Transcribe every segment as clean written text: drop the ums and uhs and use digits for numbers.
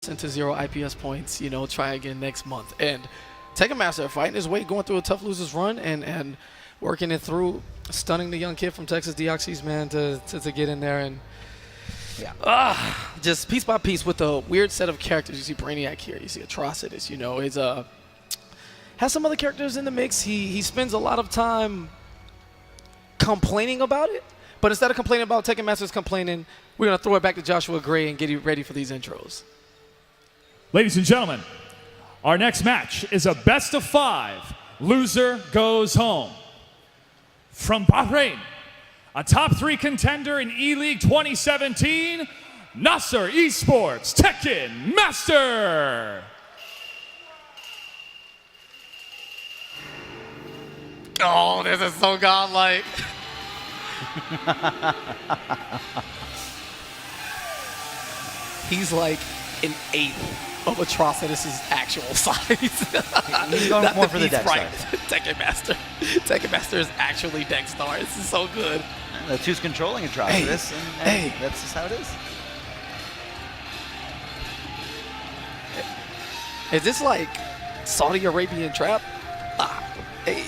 into 0 IPS points, you know, try again next month. And Tekken Master fighting his way, going through a tough losers run and working it through, stunning the young kid from Texas, Deoxys, man, to get in there and just piece by piece with a weird set of characters. You see Brainiac here, you see Atrocitus, you know, it's has some other characters in the mix. He spends a lot of time complaining about it, but instead of complaining about Tekken Masters complaining, we're going to throw it back to Joshua Gray and get you ready for these intros. Ladies and gentlemen, our next match is a best of 5. Loser goes home. From Bahrain, a top 3 contender in E-League 2017, Nasser Esports Tekken Master. Oh, this is so godlike. He's like an eighth of Atrocitus' actual size. He's going more for the deck right. size. Tekken Master. Tekken Master is actually deck star. This is so good. That's who's controlling Atrocitus, and that's just how it is. Is this like Saudi Arabian trap? Hey.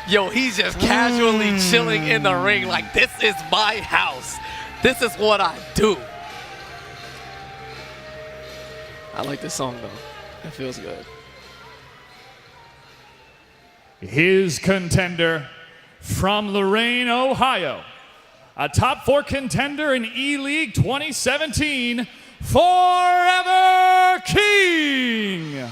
Yo, he's just casually chilling in the ring like, this is my house. This is what I do. I like this song, though. It feels good. His contender from Lorain, Ohio, a top 4 contender in E-League 2017, Forever King.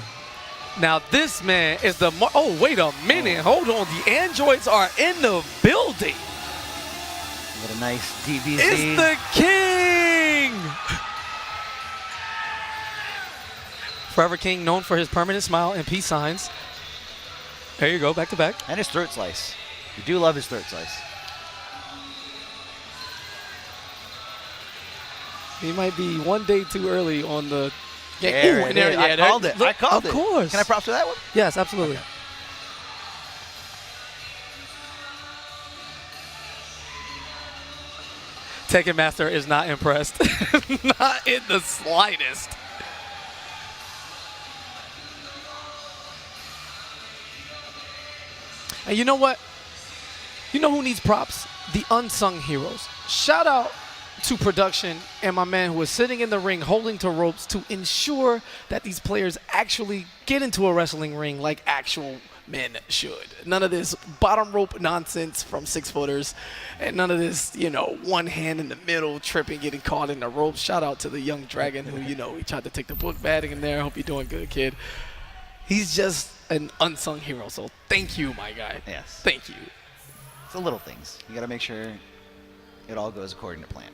Now this man is the, oh, wait a minute, hold on. The androids are in the building. What a nice DBZ. It's the king. Forever King, known for his permanent smile and peace signs. There you go, back to back. And his throat slice. You do love his throat slice. He might be one day too early on the game. There Ooh, it and there, is. yeah, I called it. I called it. Of course. Can I prop to that one? Yes, absolutely. Okay. Tekken Master is not impressed. Not in the slightest. And you know what? You know who needs props? The unsung heroes. Shout out to production and my man who is sitting in the ring holding to ropes to ensure that these players actually get into a wrestling ring like actual men should. None of this bottom rope nonsense from 6-footers and none of this, you know, one hand in the middle tripping, getting caught in the ropes. Shout out to the young dragon who, you know, he tried to take the book batting in there. Hope you're doing good, kid. He's just an unsung hero, so thank you, my guy. Yes. Thank you. It's the little things. You got to make sure it all goes according to plan.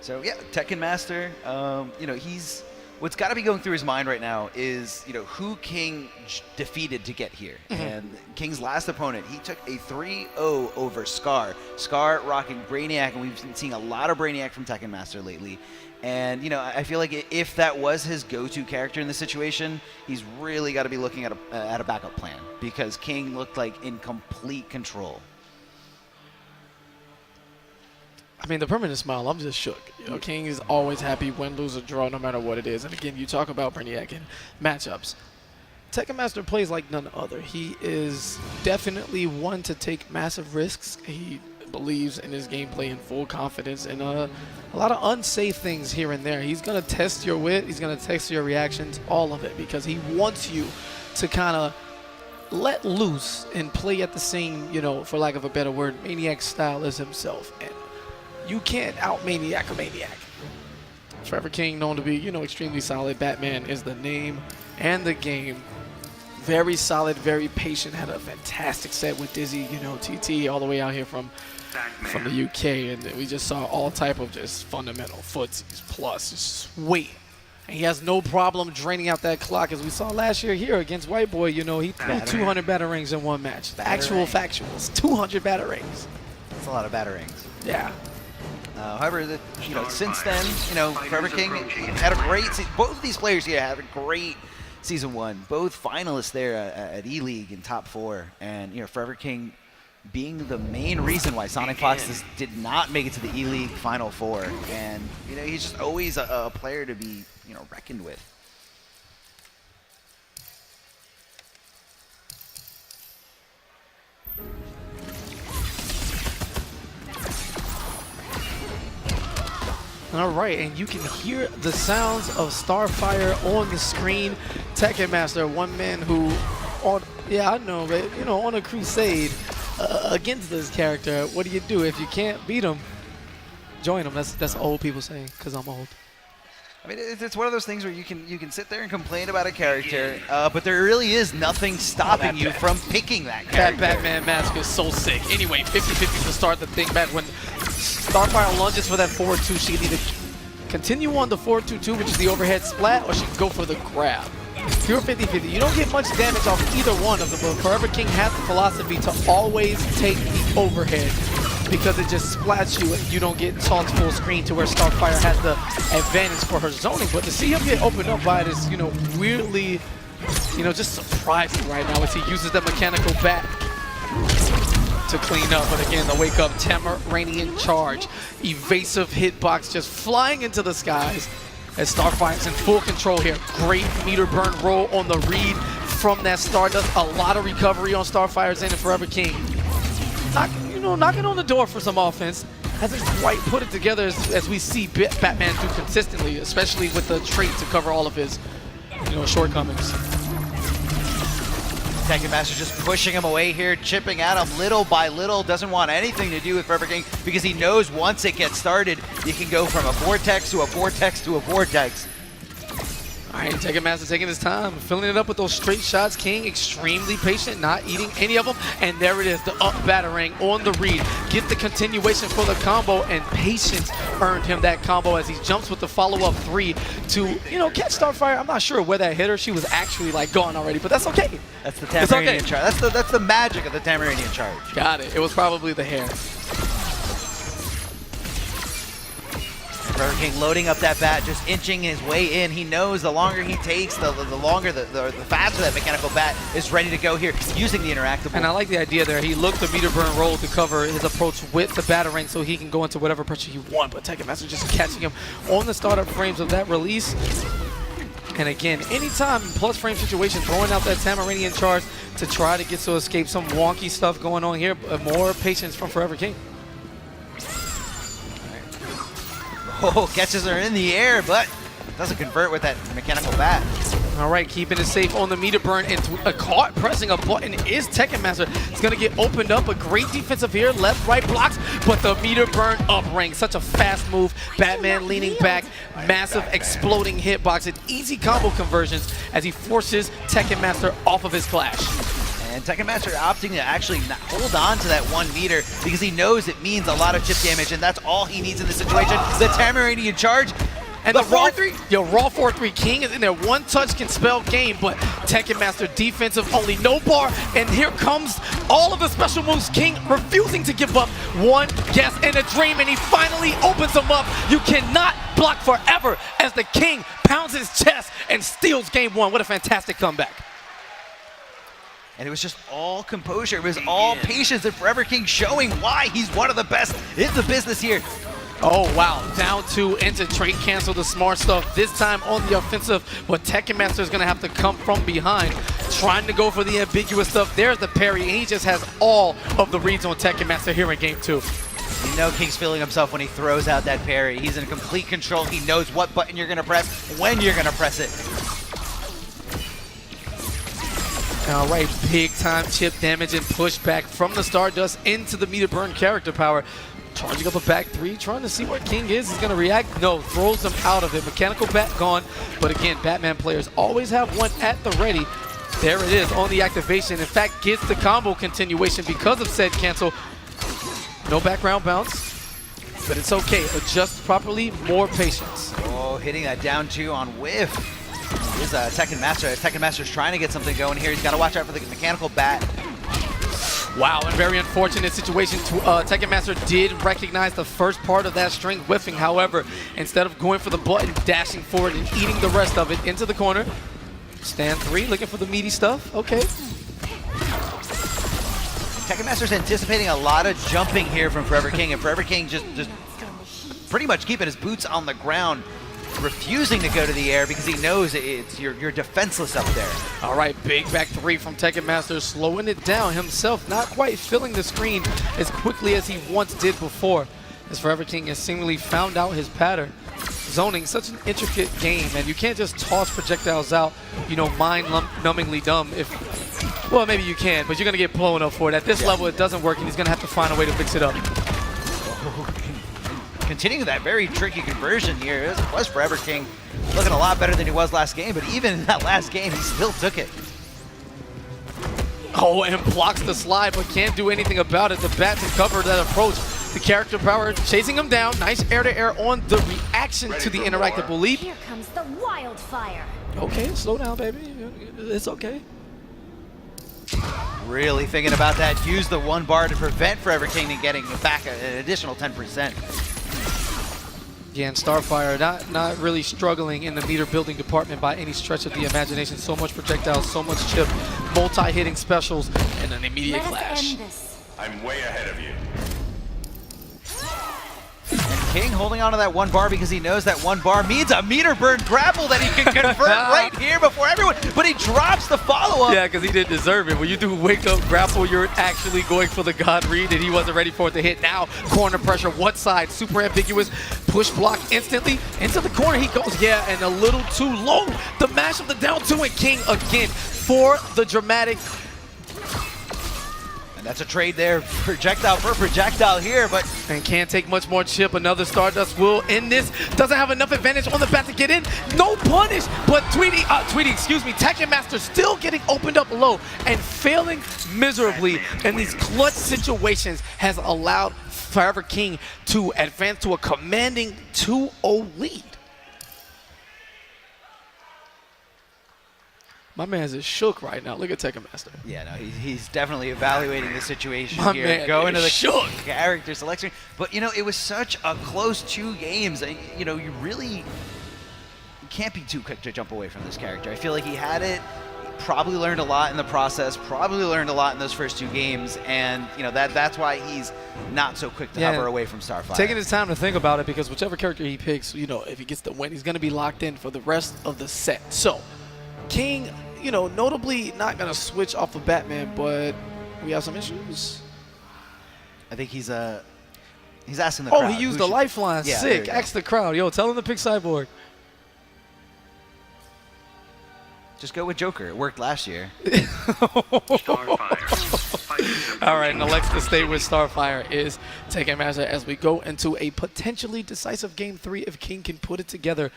So yeah, Tekken Master, you know, what's got to be going through his mind right now is, you know, who King defeated to get here. And King's last opponent, he took a 3-0 over Scar. Scar rocking Brainiac, and we've been seeing a lot of Brainiac from Tekken Master lately. And, you know, I feel like if that was his go-to character in this situation, he's really got to be looking at a backup plan because King looked like in complete control. I mean, the permanent smile, I'm just shook. You know, King is always happy, win, lose, or draw, no matter what it is. And again, you talk about Brainiac and matchups. Tekken Master plays like none other. He is definitely one to take massive risks. He believes in his gameplay in full confidence and a lot of unsafe things here and there. He's going to test your wit. He's going to test your reactions, all of it, because he wants you to kind of let loose and play at the same, you know, for lack of a better word, Maniac style as himself. And you can't out-Maniac a Maniac. Forever King, known to be, you know, extremely solid. Batman is the name and the game. Very solid, very patient. Had a fantastic set with Dizzy, you know, TT all the way out here from the UK. And we just saw all type of just fundamental footsies plus just weight. And he has no problem draining out that clock as we saw last year here against White Boy. You know, he threw 200 batarangs in one match. The actual factuals, 200 batarangs. That's a lot of batarangs. Yeah. However, you know, since then, you know, Forever King had a great both of these players here had a great Season 1. Both finalists there at E-League in top 4. And, you know, Forever King being the main reason why Sonic Fox did not make it to the E-League Final Four. And, you know, he's just always a player to be, you know, reckoned with. All right, and you can hear the sounds of Starfire on the screen. Tekken Master, one man who, I know, but you know, on a crusade against this character. What do you do if you can't beat him? Join him. That's old people saying, because I'm old. I mean, it's one of those things where you can sit there and complain about a character, but there really is nothing stopping you from picking that character. That Batman mask is so sick. Anyway, 50-50 to start the thing back. When Starfire lunges for that forward 2, she can either continue on the forward 2-2, which is the overhead splat, or she can go for the grab. Pure 50-50. You don't get much damage off either one of them, but Forever King has the philosophy to always take the overhead, because it just splats you and you don't get tossed full screen to where Starfire has the advantage for her zoning. But to see him get opened up by this, you know, weirdly, you know, just surprising right now as he uses the mechanical bat to clean up. But again, the wake up Tamaranian charge, evasive hitbox just flying into the skies as Starfire's in full control here. Great meter burn roll on the read from that Stardust. A lot of recovery on Starfire's end and Forever King. Knocking on the door for some offense. Hasn't quite put it together as we see Batman do consistently, especially with the trait to cover all of his, you know, shortcomings. Tekken Master just pushing him away here, chipping at him little by little. Doesn't want anything to do with Forever King because he knows once it gets started, you can go from a vortex to a vortex to a vortex. All right, Tekken Master taking his time, filling it up with those straight shots. King extremely patient, not eating any of them. And there it is, the up battering on the read. Get the continuation for the combo, and patience earned him that combo as he jumps with the follow-up 3 to, you know, catch Starfire. I'm not sure where that hit her. She was actually like gone already, but that's okay. That's the Tamaranian charge. That's the magic of the Tamaranian charge. Got it. It was probably the hair. Forever King loading up that bat, just inching his way in. He knows the longer he takes, the longer, the faster that mechanical bat is ready to go here, using the interactable. And I like the idea there. He looked the meter burn roll to cover his approach with the battering so he can go into whatever pressure he wants. But Tekken Master just catching him on the startup frames of that release. And again, anytime in plus frame situation, throwing out that Tamaranian charge to try to get to escape some wonky stuff going on here. More patience from Forever King. Oh, catches her in the air, but doesn't convert with that mechanical bat. All right, keeping it safe on the meter burn, and caught pressing a button is Tekken Master. It's going to get opened up. A great defensive here, left, right blocks, but the meter burn up ring. Such a fast move. Batman leaning back, massive exploding hitbox, and easy combo conversions as he forces Tekken Master off of his clash. And Tekken Master opting to actually hold on to that 1 meter because he knows it means a lot of chip damage, and that's all he needs in this situation. The Tamaranian charge. And the raw 3, raw 4-3 King is in there. One touch can spell game, but Tekken Master defensive only, no bar. And here comes all of the special moves. King refusing to give up. One guess and a dream, and he finally opens them up. You cannot block forever as the King pounds his chest and steals game 1. What a fantastic comeback. And it was just all composure. It was all patience, and Forever King showing why he's one of the best in the business here. Oh, wow. Down 2 into trait cancel the smart stuff. This time on the offensive, but Tekken Master is going to have to come from behind, trying to go for the ambiguous stuff. There's the parry, and he just has all of the reads on Tekken Master here in game 2. You know King's feeling himself when he throws out that parry. He's in complete control. He knows what button you're going to press, when you're going to press it. All right, big time chip damage and pushback from the Stardust into the meter burn character power. Charging up a back 3, trying to see where King is. He's going to react. No, throws him out of it. Mechanical bat gone. But again, Batman players always have one at the ready. There it is on the activation. In fact, gets the combo continuation because of said cancel. No background bounce, but it's okay. Adjust properly, more patience. Oh, hitting that down 2 on whiff. Here's Tekken Master. Tekken Master's trying to get something going here. He's got to watch out for the mechanical bat. Wow, and very unfortunate situation. Tekken Master did recognize the first part of that string whiffing. However, instead of going for the button, dashing forward and eating the rest of it into the corner. Stand 3, looking for the meaty stuff. Okay. Tekken Master's anticipating a lot of jumping here from Forever King, and Forever King just pretty much keeping his boots on the ground, refusing to go to the air because he knows you're defenseless up there. All right, big back three from Tekken Master, slowing it down himself, not quite filling the screen as quickly as he once did before, as Forever King has seemingly found out his pattern. Zoning, such an intricate game, and you can't just toss projectiles out, you know, mind-numbingly dumb. Well, maybe you can, but you're going to get blown up for it. At this level, it doesn't work, and he's going to have to find a way to fix it up. Continuing that very tricky conversion here, it was Forever King looking a lot better than he was last game, but even in that last game, he still took it. Oh, and blocks the slide, but can't do anything about it. The bat to cover that approach. The character power chasing him down. Nice air-to-air on the reaction to the interactable leap. Here comes the wildfire. Okay, slow down, baby. It's okay. Really thinking about that. Use the one bar to prevent Forever King from getting back an additional 10%. Yeah, and Starfire not really struggling in the meter building department by any stretch of the imagination. So much projectiles, so much chip, multi-hitting specials, and an immediate Let us clash. end this. I'm way ahead of you. And King holding on to that one bar because he knows that one bar means a meter burn grapple that he can convert right here before everyone, but he drops the follow-up. Yeah, because he didn't deserve it. When you do wake up grapple, you're actually going for the God read, and he wasn't ready for it to hit. Now, corner pressure, one side, super ambiguous, push block instantly. Into the corner he goes, yeah, and a little too low. The mash of the down two, and King again for the dramatic. And that's a trade there, projectile for projectile here, but And can't take much more chip. Another Stardust will end this. Doesn't have enough advantage on the bat to get in. No punish, but Tekken Master still getting opened up low and failing miserably in these clutch situations has allowed Forever King to advance to a commanding 2-0 lead. My man's is shook right now. Look at Tekken Master. yeah, no, he's definitely evaluating the situation My here, man going to is the shook. character selection. But you know, it was such a close 2 games. You know, you really can't be too quick to jump away from this character. I feel like he had it. Probably learned a lot in the process. Probably learned a lot in those first 2 games, and you know that's why he's not so quick to hover away from Starfire. Taking his time to think about it, because whichever character he picks, you know, if he gets the win, he's going to be locked in for the rest of the set. So, King, you know, notably not going to switch off of Batman, but we have some issues. I think he's asking the Oh, crowd. he used who the should- lifeline. Yeah, there Sick. you go. Ask the crowd. Yo, tell him to pick Cyborg. Just go with Joker. It worked last year. All right, and Alexa to stay with Starfire is Tekken Master as we go into a potentially decisive Game 3 if King can put it together.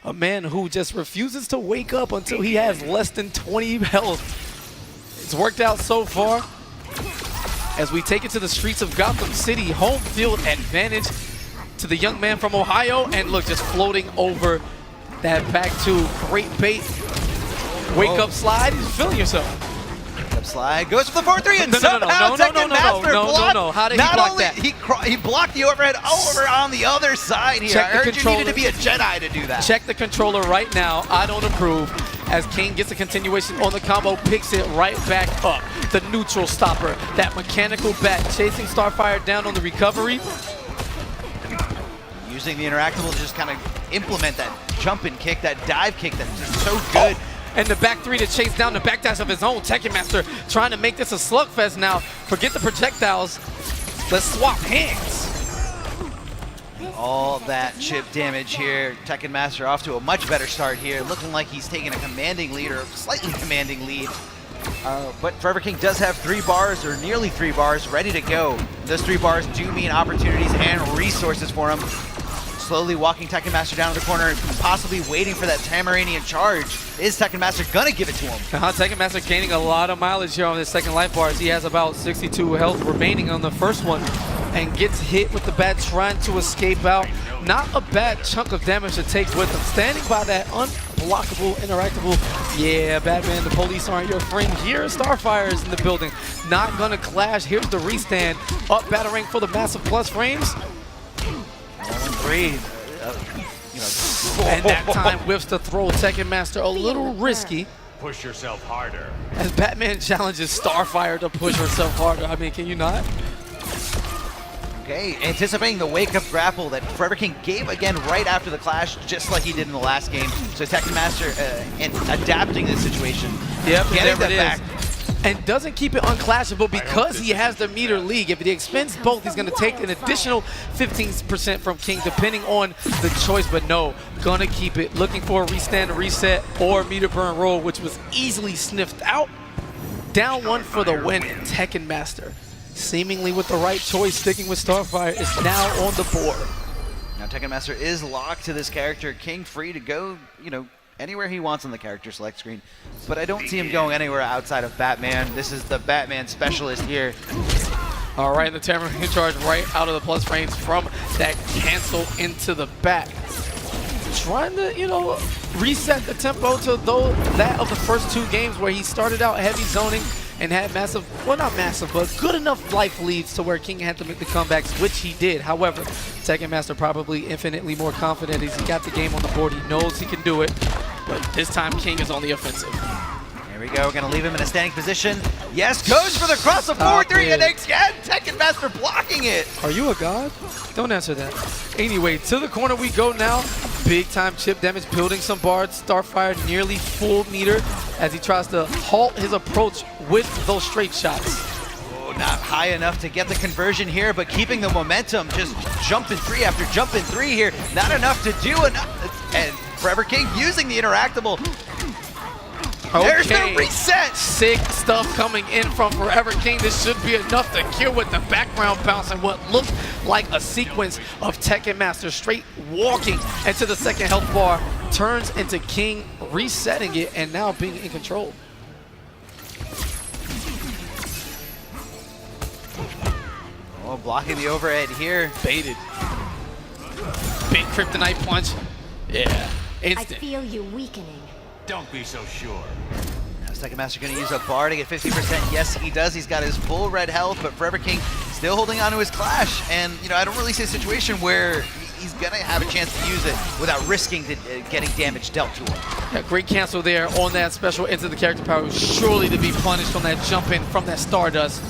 A man who just refuses to wake up until he has less than 20 health. It's worked out so far. As we take it to the streets of Gotham City, home field advantage to the young man from Ohio. And look, just floating over that back two. Great bait. Wake up slide. He's feeling yourself. Up slide goes for the 4-3 and No, no, no, somehow no, no, Tekken no, no, Master no, no, blocked. no. How did he Not block only that? he blocked the overhead over on the other side here. Check I the heard you controller. needed to be a Jedi to do that. Check the controller right now. I don't approve. As King gets a continuation on the combo, picks it right back up. The neutral stopper, that mechanical bat chasing Starfire down on the recovery. Using the interactable to just kind of implement that jump and kick, that dive kick that's just so good. And the back three to chase down the backdash of his own. Tekken Master trying to make this a slugfest now. Forget the projectiles. Let's swap hands. All that chip damage here. Tekken Master off to a much better start here. Looking like he's taking a commanding lead, or a slightly commanding lead. But Forever King does have 3 bars, or nearly 3 bars, ready to go. Those 3 bars do mean opportunities and resources for him. Slowly walking Tekken Master down to the corner, possibly waiting for that Tamaranian charge. Is Tekken Master gonna give it to him? Tekken Master gaining a lot of mileage here on his second life bar, as he has about 62 health remaining on the first one, and gets hit with the bat trying to escape out. Not a bad chunk of damage to take with him. Standing by that unblockable, interactable. Yeah, Batman, the police aren't your friend here. Starfire is in the building. Not gonna clash. Here's the restand. Up battering for the massive plus frames. 1-3. And that time whiffs the throw. Tekken Master a little risky. push yourself harder. As Batman challenges Starfire to push herself harder. I mean, can you not? Okay, anticipating the wake-up grapple that Forever King gave again right after the clash, just like he did in the last game. So Tekken Master and adapting this situation. Yep, Getting there it that is. back. And doesn't keep it unclashable because he has the meter league. If he expends both, he's going to take an additional 15% from King, depending on the choice. But no, gonna keep it. Looking for a restand, a reset, or meter burn roll, which was easily sniffed out. Down one for the win. Tekken Master, seemingly with the right choice, sticking with Starfire, is now on the board. Now Tekken Master is locked to this character. King free to go, you know, anywhere he wants on the character select screen. But I don't see him going anywhere outside of Batman. This is the Batman specialist here. All right, the Tamarind charge right out of the plus frames from that cancel into the back. Trying to, you know, reset the tempo to that of the first two games where he started out heavy zoning and had massive, well not massive, but good enough life leads to where King had to make the comebacks, which he did. However, Tekken Master probably infinitely more confident as he got the game on the board. He knows he can do it, but this time King is on the offensive. Here we go, we're gonna leave him in a standing position. Yes, goes for the cross of forward three, and again, Tekken Master blocking it. Are you a god? Don't answer that. Anyway, to the corner we go now. Big time chip damage, building some bars. Starfire nearly full meter as he tries to halt his approach with those straight shots. Oh, not high enough to get the conversion here, but keeping the momentum, just jumping three after jumping three here. Not enough to do enough. And Forever King using the interactable. There's the reset! Sick stuff coming in from Forever King. This should be enough to kill with the background bounce and what looks like a sequence of Tekken Master straight walking into the second health bar. Turns into King resetting it and now being in control. Oh, blocking the overhead here. Baited. Big kryptonite punch. Yeah, I instant. feel you weakening. Don't be so sure. Now Tekken Master gonna use a bar to get 50%. Yes, he does. He's got his full red health, but Forever King still holding on to his clash. And, you know, I don't really see a situation where he's gonna have a chance to use it without risking getting damage dealt to him. Yeah, great cancel there on that special into the character power. Surely to be punished on that jump in from that Stardust.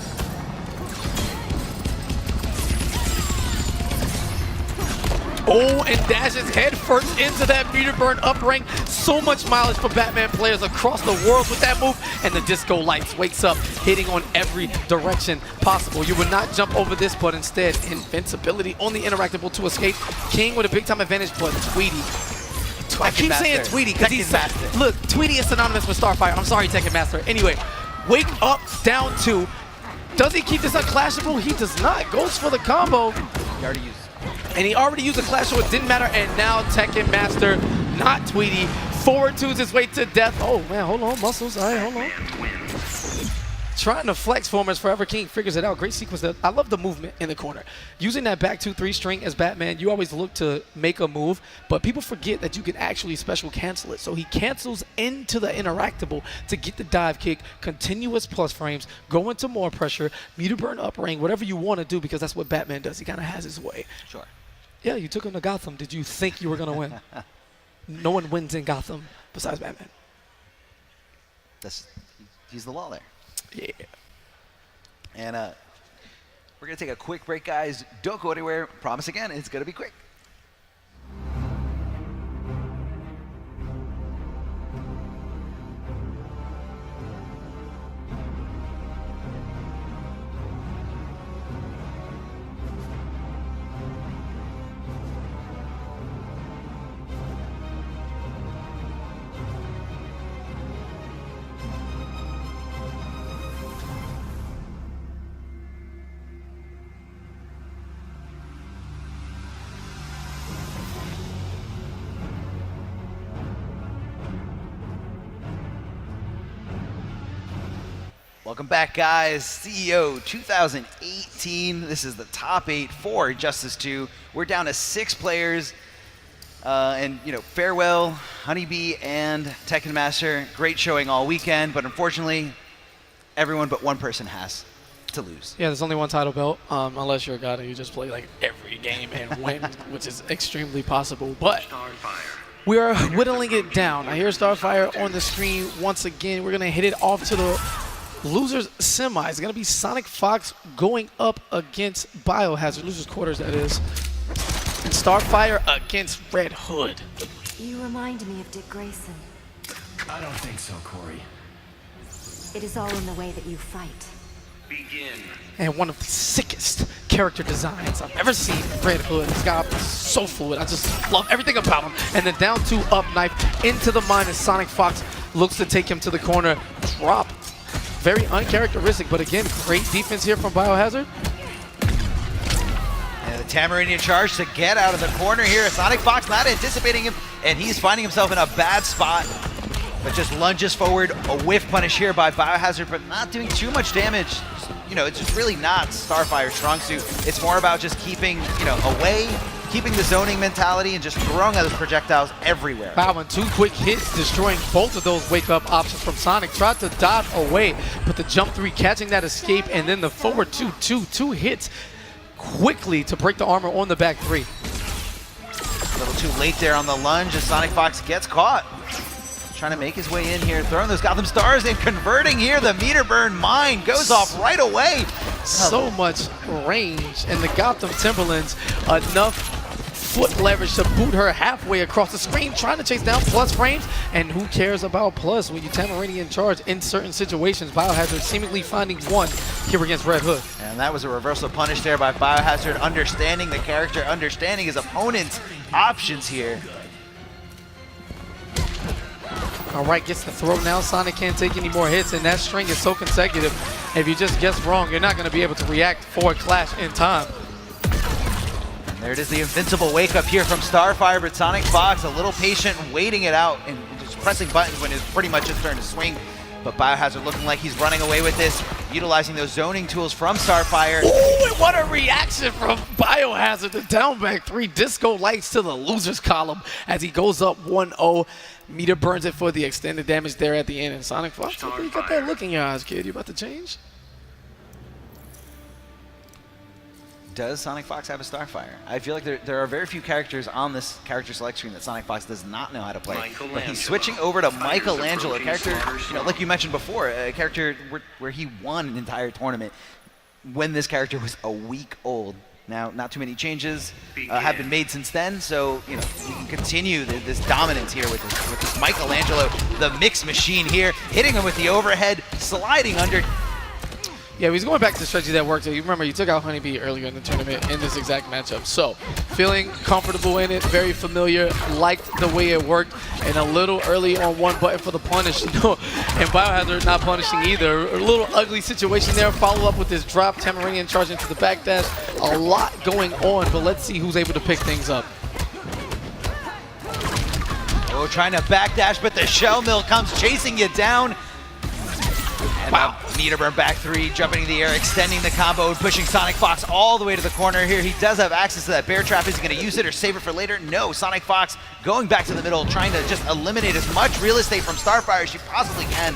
Oh, and dashes head first into that meter burn up rank. So much mileage for Batman players across the world with that move. And the disco lights wakes up, hitting on every direction possible. You would not jump over this, but instead invincibility on the interactable to escape. King with a big time advantage, but Tweety. I keep saying Tweety because he's Master. Look, Tweety is synonymous with Starfire. I'm sorry, Tekken Master. Anyway, wake up, down two. Does he keep this unclashable? He does not. Goes for the combo. He already used. And he already used a clash, so it didn't matter. And now Tekken Master, not Tweety, forward twos his way to death. Oh man, hold on, muscles. All right, hold on. Trying to flex for him as Forever King figures it out. Great sequence there. I love the movement in the corner. Using that back 2-3 string as Batman, you always look to make a move, but people forget that you can actually special cancel it. So he cancels into the interactable to get the dive kick, continuous plus frames, go into more pressure, meter burn up ring, whatever you want to do, because that's what Batman does. He kind of has his way. Sure. Yeah, you took him to Gotham. Did you think you were going to win? No one wins in Gotham besides Batman. He's the law there. Yeah. And we're going to take a quick break, guys. Don't go anywhere. Promise again, it's going to be quick. Welcome back, guys. CEO 2018. This is the top 8 for Justice 2. We're down to 6 players. And, you know, farewell, Honeybee and Tekken Master. Great showing all weekend, but unfortunately, everyone but one person has to lose. Yeah, there's only one title belt, unless you're a god and you just play like every game and win, which is extremely possible. But We are whittling it down. I hear Starfire on the screen once again. We're going to hit it off to the losers semi. It's going to be Sonic Fox going up against Biohazard. Losers quarters, that is. And Starfire against Red Hood. You remind me of Dick Grayson. I don't think so, Corey. It is all in the way that you fight. Begin. And one of the sickest character designs I've ever seen in Red Hood. This guy is so fluid. I just love everything about him. And then down 2 up knife into the mine as Sonic Fox looks to take him to the corner. Drop. Very uncharacteristic, but again, great defense here from Biohazard. And the Tamarinian charge to get out of the corner here. Sonic Fox not anticipating him, and he's finding himself in a bad spot. But just lunges forward, a whiff punish here by Biohazard, but not doing too much damage. You know, it's just really not Starfire's strong suit. It's more about just keeping, you know, away, keeping the zoning mentality, and just throwing those projectiles everywhere. Wow, and 2 quick hits, destroying both of those wake-up options from Sonic. Tried to dodge away, but the jump 3 catching that escape, and then the forward 2 hits quickly to break the armor on the back 3. A little too late there on the lunge as Sonic Fox gets caught. Trying to make his way in here, throwing those Gotham Stars and converting here. The meter burn mine goes off right away. So much range, and the Gotham Timberlands enough foot leverage to boot her halfway across the screen, trying to chase down Plus frames. And who cares about Plus when you Tamarinian charge in certain situations? Biohazard seemingly finding one here against Red Hood. And that was a reversal punish there by Biohazard, understanding the character, understanding his opponent's options here. All right, gets the throw now. Sonic can't take any more hits, and that string is so consecutive. If you just guess wrong, you're not going to be able to react for a clash in time. And there it is, the invincible wake up here from Starfire, but Sonic Fox a little patient, waiting it out and just pressing buttons when it's pretty much his turn to swing. But Biohazard looking like he's running away with this, utilizing those zoning tools from Starfire. Ooh, and what a reaction from Biohazard. The down back 3 disco lights to the losers column as he goes up 1-0. Meter burns it for the extended damage there at the end. And Sonic Fox, you got that look in your eyes, kid. You about to change? Does Sonic Fox have a Starfire? I feel like there are very few characters on this character select screen that Sonic Fox does not know how to play. But he's switching over to Michelangelo, a character, you know, like you mentioned before, a character where he won an entire tournament when this character was a week old. Now, not too many changes have been made since then, so you know we can continue this dominance here with this Michelangelo, the mix machine here, hitting him with the overhead, sliding under. Yeah, he's going back to the strategy that worked. You remember, you took out Honeybee earlier in the tournament in this exact matchup. So, feeling comfortable in it, very familiar, liked the way it worked, and a little early on one button for the punish, you know, and Biohazard not punishing either. A little ugly situation there. Follow up with this drop, Tamarinian charge into the backdash. A lot going on, but let's see who's able to pick things up. Oh, trying to backdash, but the shell mill comes chasing you down. And wow. Meter burn back 3, jumping in the air, extending the combo and pushing Sonic Fox all the way to the corner here. He does have access to that bear trap. Is he going to use it or save it for later? No, Sonic Fox going back to the middle, trying to just eliminate as much real estate from Starfire as you possibly can.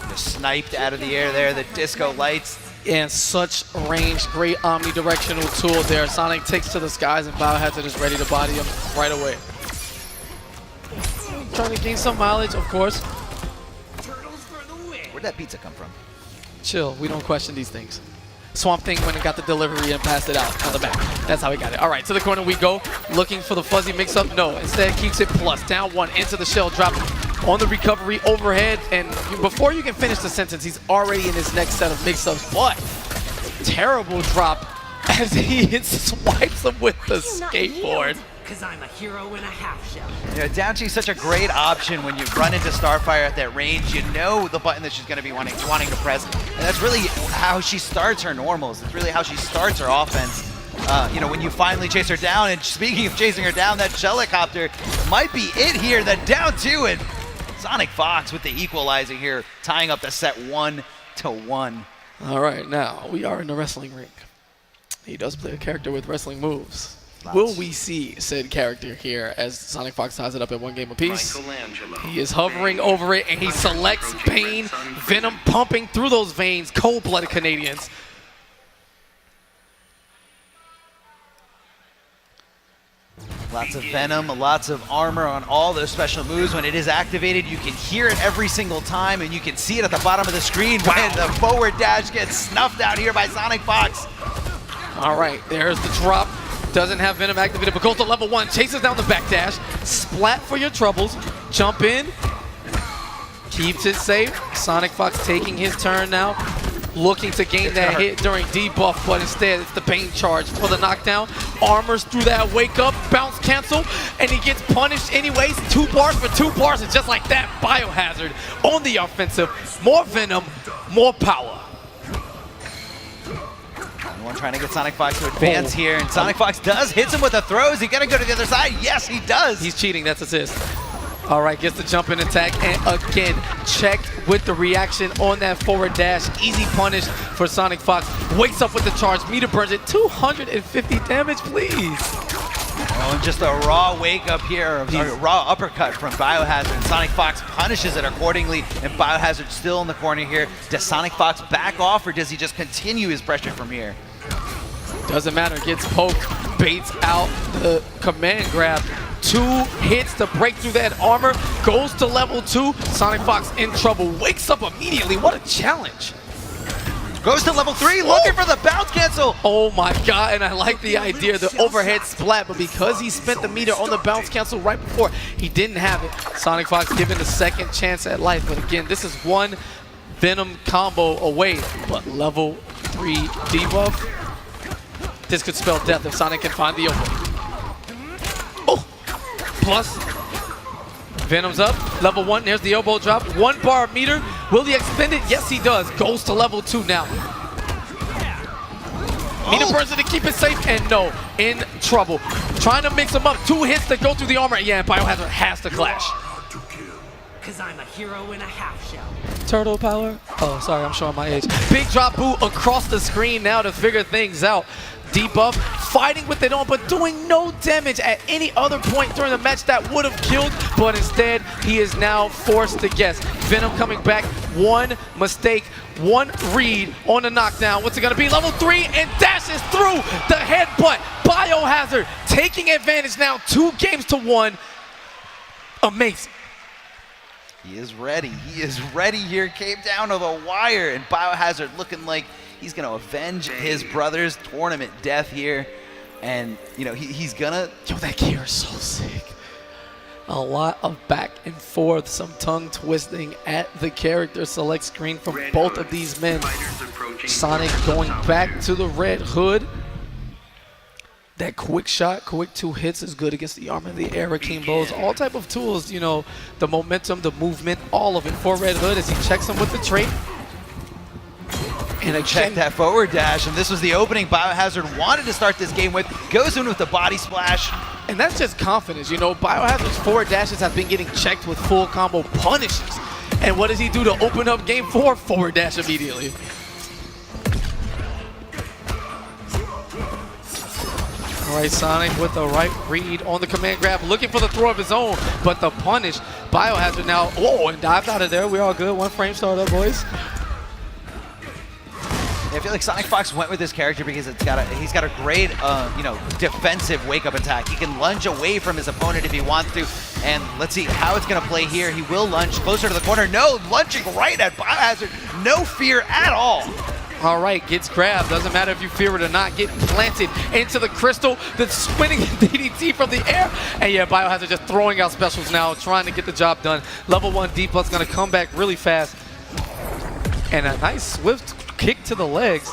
Just sniped out of the air there, the disco lights. And such range, great omnidirectional tool there. Sonic takes to the skies and Biohazard is ready to body him right away. Trying to gain some mileage, of course. Where'd that pizza come from? Chill, we don't question these things. Swamp Thing went and got the delivery and passed it out on the back. That's how he got it. All right, to the corner we go. Looking for the fuzzy mix-up. No, instead keeps it Plus. Down 1 into the shell drop on the recovery overhead. And before you can finish the sentence, he's already in his next set of mix-ups. But terrible drop as he swipes him with the skateboard. Because I'm a hero in a half shell. You know, down G's such a great option when you run into Starfire at that range. You know the button that she's going to be wanting to press. And that's really how she starts her normals. It's really how she starts her offense. You know, when you finally chase her down, and speaking of chasing her down, that Shellicopter might be it here. The down 2 and Sonic Fox with the equalizer here, tying up the set 1-1. All right, now we are in the wrestling ring. He does play a character with wrestling moves. Will we see said character here as Sonic Fox ties it up at 1 game apiece? He is hovering over it, and he selects Bane, Venom pumping through those veins, cold-blooded Canadians. Lots of venom, lots of armor on all those special moves. When it is activated, you can hear it every single time, and you can see it at the bottom of the screen when the forward dash gets snuffed out here by Sonic Fox. All right, there's the drop. Doesn't have Venom activated, but goes to level 1. Chases down the back dash. Splat for your troubles. Jump in. Keeps it safe. Sonic Fox taking his turn now. Looking to gain that hit during debuff, but instead it's the Bane charge for the knockdown. Armors through that wake up, bounce cancel, and he gets punished anyways. 2 bars for 2 bars, and just like that, Biohazard on the offensive. More Venom, more power. Everyone trying to get Sonic Fox to advance here, and Sonic Fox does, hits him with the throws. He gonna go to the other side? Yes, he does. He's cheating, that's assist. All right, gets the jump in attack, and again, checked with the reaction on that forward dash. Easy punish for Sonic Fox. Wakes up with the charge, meter burns it, 250 damage, please. Oh, and just a raw wake up here, a raw uppercut from Biohazard. Sonic Fox punishes it accordingly, and Biohazard still in the corner here. Does Sonic Fox back off, or does he just continue his pressure from here? Doesn't matter, gets poked, baits out the command grab. 2 hits to break through that armor, goes to level 2. Sonic Fox in trouble, wakes up immediately. What a challenge. Goes to level 3, looking for the bounce cancel. Oh my god, and I like the idea, the overhead splat, but because he spent the meter on the bounce cancel right before, he didn't have it. Sonic Fox given the second chance at life, but again, this is 1 Venom combo away, but level 3 debuff. This could spell death if Sonic can find the opening. Oh, plus Venom's up, level 1, there's the elbow drop, 1 bar meter. Will he expend it? Yes, he does. Goes to level 2 now. Meter burns it to keep it safe, and no, in trouble. Trying to mix him up, 2 hits to go through the armor. Yeah, Biohazard has to clash. Cause I'm a hero in a half shell. Turtle power? Oh, sorry, I'm showing my age. Big drop boot across the screen now to figure things out. Debuff, fighting with it on, but doing no damage at any other point during the match that would have killed, but instead, he is now forced to guess. Venom coming back, 1 mistake, 1 read on the knockdown. What's it gonna be? Level 3, and dashes through the headbutt. Biohazard taking advantage now, 2 games to 1. Amazing. He is ready. He is ready here. Came down to the wire, and Biohazard looking like he's going to avenge his brother's tournament death here. And, you know, he's going to... Yo, that gear is so sick. A lot of back and forth, some tongue twisting at the character select screen from both of these men. Sonic going back to the Red Hood. That quick shot, quick 2 hits is good against the armor, the air akimbos, all type of tools, you know, the momentum, the movement, all of it for Red Hood as he checks him with the trait. And again, check that forward dash, and this was the opening Biohazard wanted to start this game with. Goes in with the body splash. And that's just confidence, you know. Biohazard's forward dashes have been getting checked with full combo punishes. And what does he do to open up game 4? Forward dash immediately. All right, Sonic with the right read on the command grab, looking for the throw of his own, but the punish. Biohazard now, oh, and dived out of there. We're all good. 1 frame startup, boys. Yeah, I feel like Sonic Fox went with this character because he's got a great, you know, defensive wake-up attack. He can lunge away from his opponent if he wants to, and let's see how it's going to play here. He will lunge closer to the corner. No, lunging right at Biohazard. No fear at all. All right, gets grabbed. Doesn't matter if you fear it or not. Getting planted into the crystal. The spinning DDT from the air. And yeah, Biohazard just throwing out specials now, trying to get the job done. Level 1 D-Plus going to come back really fast. And a nice swift kick to the legs.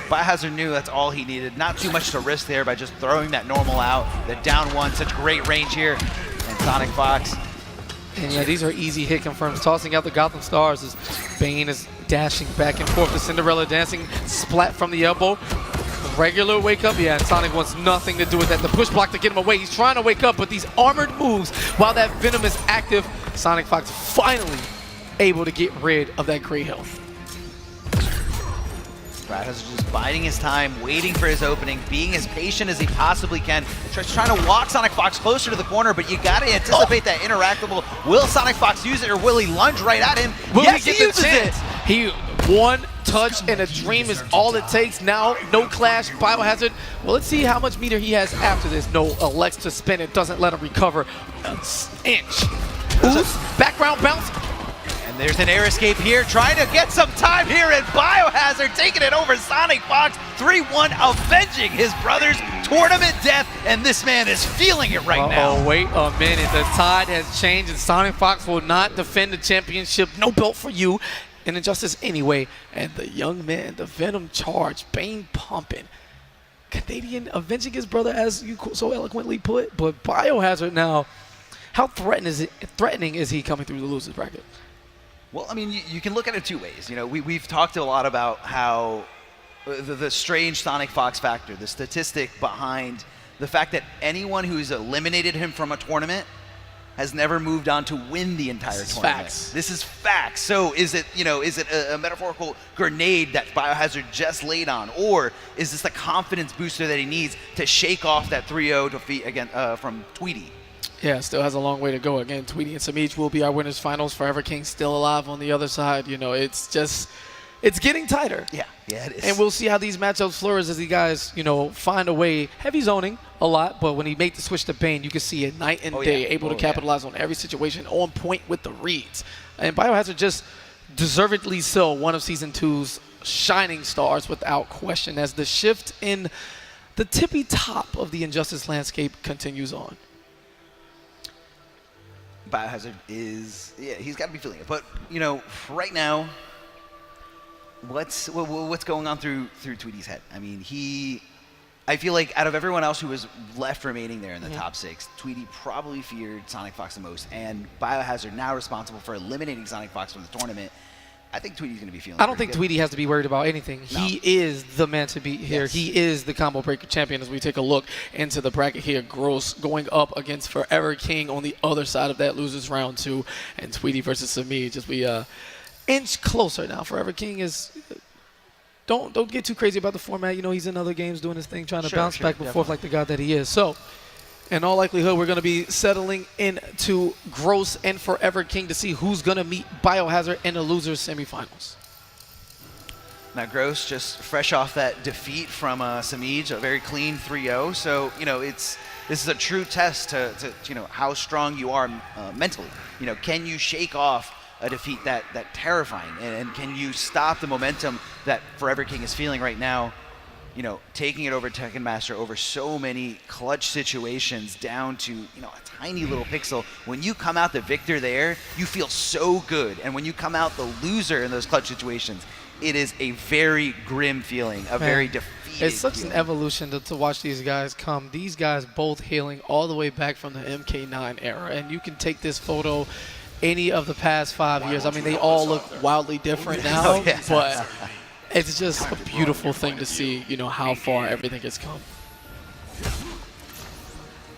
Biohazard knew that's all he needed. Not too much to risk there by just throwing that normal out. The down 1, such great range here. And Sonic Fox. And yeah, these are easy hit confirms. Tossing out the Gotham Stars as Bane is dashing back and forth. The Cinderella dancing, splat from the elbow. Regular wake up, yeah, and Sonic wants nothing to do with that. The push block to get him away. He's trying to wake up, but these armored moves, while that Venom is active, Sonic Fox finally able to get rid of that gray health. Biohazard just biding his time, waiting for his opening, being as patient as he possibly can. Just trying to walk Sonic Fox closer to the corner, but you gotta anticipate that interactable. Will Sonic Fox use it, or will he lunge right at him? Will yes, he get he uses the chance? it! He 1 to touch and a dream is all it takes. Now, no clash, Biohazard. Well, let's see how much meter he has after this. No, elects to spin it, doesn't let him recover an inch. Oops, background bounce. And there's an air escape here, trying to get some time here, and Biohazard taking it over Sonic Fox, 3-1, avenging his brother's tournament death, and this man is feeling it right now. Oh, wait a minute. The tide has changed, and Sonic Fox will not defend the championship. No belt for you. In Injustice anyway. And the young man, the Venom charge, Bane pumping. Canadian avenging his brother, as you so eloquently put. But Biohazard now, how threatening is he coming through the losers bracket? Well, I mean, you can look at it two ways. You know, we've talked a lot about how the strange Sonic Fox factor, the statistic behind the fact that anyone who's eliminated him from a tournament has never moved on to win the entire tournament. Facts. This is facts. So is it, is it a metaphorical grenade that Biohazard just laid on, or is this the confidence booster that he needs to shake off that 3-0 defeat again from Tweety? Yeah, still has a long way to go. Again, Tweety and Samij will be our winners finals. Forever King still alive on the other side. You know, it's getting tighter. Yeah, it is. And we'll see how these matchups flourish as these guys, find a way. Heavy zoning a lot, but when he made the switch to Bane, you can see it night and day, able to capitalize on every situation, on point with the reads. And Biohazard just deservedly so one of Season 2's shining stars without question as the shift in the tippy top of the Injustice landscape continues on. Biohazard is, he's got to be feeling it. But, right now, what's going on through Tweety's head? I mean, I feel like out of everyone else who was left remaining there in the top 6, Tweety probably feared Sonic Fox the most, and Biohazard now responsible for eliminating Sonic Fox from the tournament. I think Tweety's going to be feeling it. I don't think Tweety has to be worried about anything. No. He is the man to beat here. Yes. He is the combo breaker champion as we take a look into the bracket here. Gross going up against Forever King on the other side of that losers round 2, and Tweety versus Samij. Just we inch closer now. Forever King is... Don't get too crazy about the format. He's in other games doing his thing, trying to bounce back and forth like the god that he is. So, in all likelihood, we're going to be settling into Gross and Forever King to see who's going to meet Biohazard in the losers semifinals. Now, Gross just fresh off that defeat from Samij, a very clean 3-0. So, this is a true test to how strong you are mentally. Can you shake off a defeat that terrifying, and can you stop the momentum that Forever King is feeling right now, taking it over Tekken Master over so many clutch situations down to a tiny little pixel. When you come out the victor there, you feel so good, and when you come out the loser in those clutch situations, it is a very grim feeling, very defeated It's such feeling. an evolution to watch these guys come. These guys both hailing all the way back from the MK9 era, and you can take this photo any of the past 5 years. I mean, they all look wildly different now, but it's just a beautiful thing to see, how far everything has come.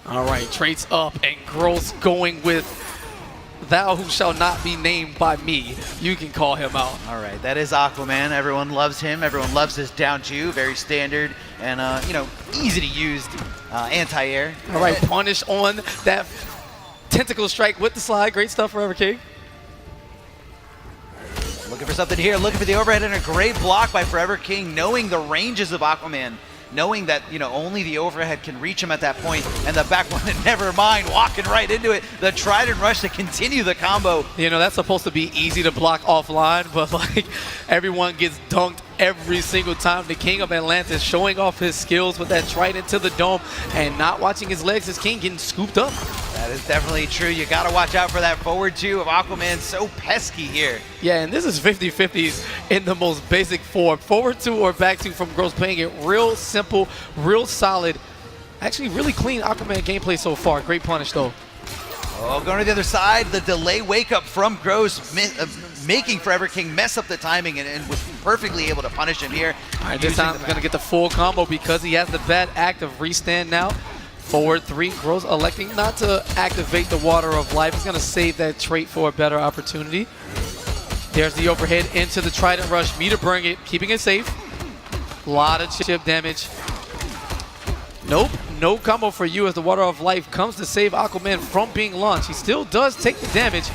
All right, traits up, and Gross going with thou who shall not be named by me. You can call him out. All right, that is Aquaman. Everyone loves him. Everyone loves his down 2, very standard and, easy to use anti-air. All right, punish on that tentacle strike with the slide. Great stuff, Forever King. Looking for something here, looking for the overhead, and a great block by Forever King, knowing the ranges of Aquaman, knowing that, only the overhead can reach him at that point, and the back one, never mind, walking right into it. The Trident Rush to continue the combo. That's supposed to be easy to block offline, but everyone gets dunked every single time. The King of Atlantis showing off his skills with that Trident to the dome and not watching his legs. His King getting scooped up. That is definitely true. You got to watch out for that forward 2 of Aquaman. So pesky here. Yeah, and this is 50-50s in the most basic form. Forward 2 or back 2 from Gross, playing it real simple, real solid. Actually, really clean Aquaman gameplay so far. Great punish, though. Oh, going to the other side. The delay wake up from Gross, making Forever King mess up the timing and was perfectly able to punish him here. All right, this time he's going to get the full combo because he has the bad act of restand now. Forward 3, Gross electing not to activate the Water of Life. He's going to save that trait for a better opportunity. There's the overhead into the Trident Rush. Meter burning it, keeping it safe. A lot of chip damage. Nope, no combo for you as the Water of Life comes to save Aquaman from being launched. He still does take the damage,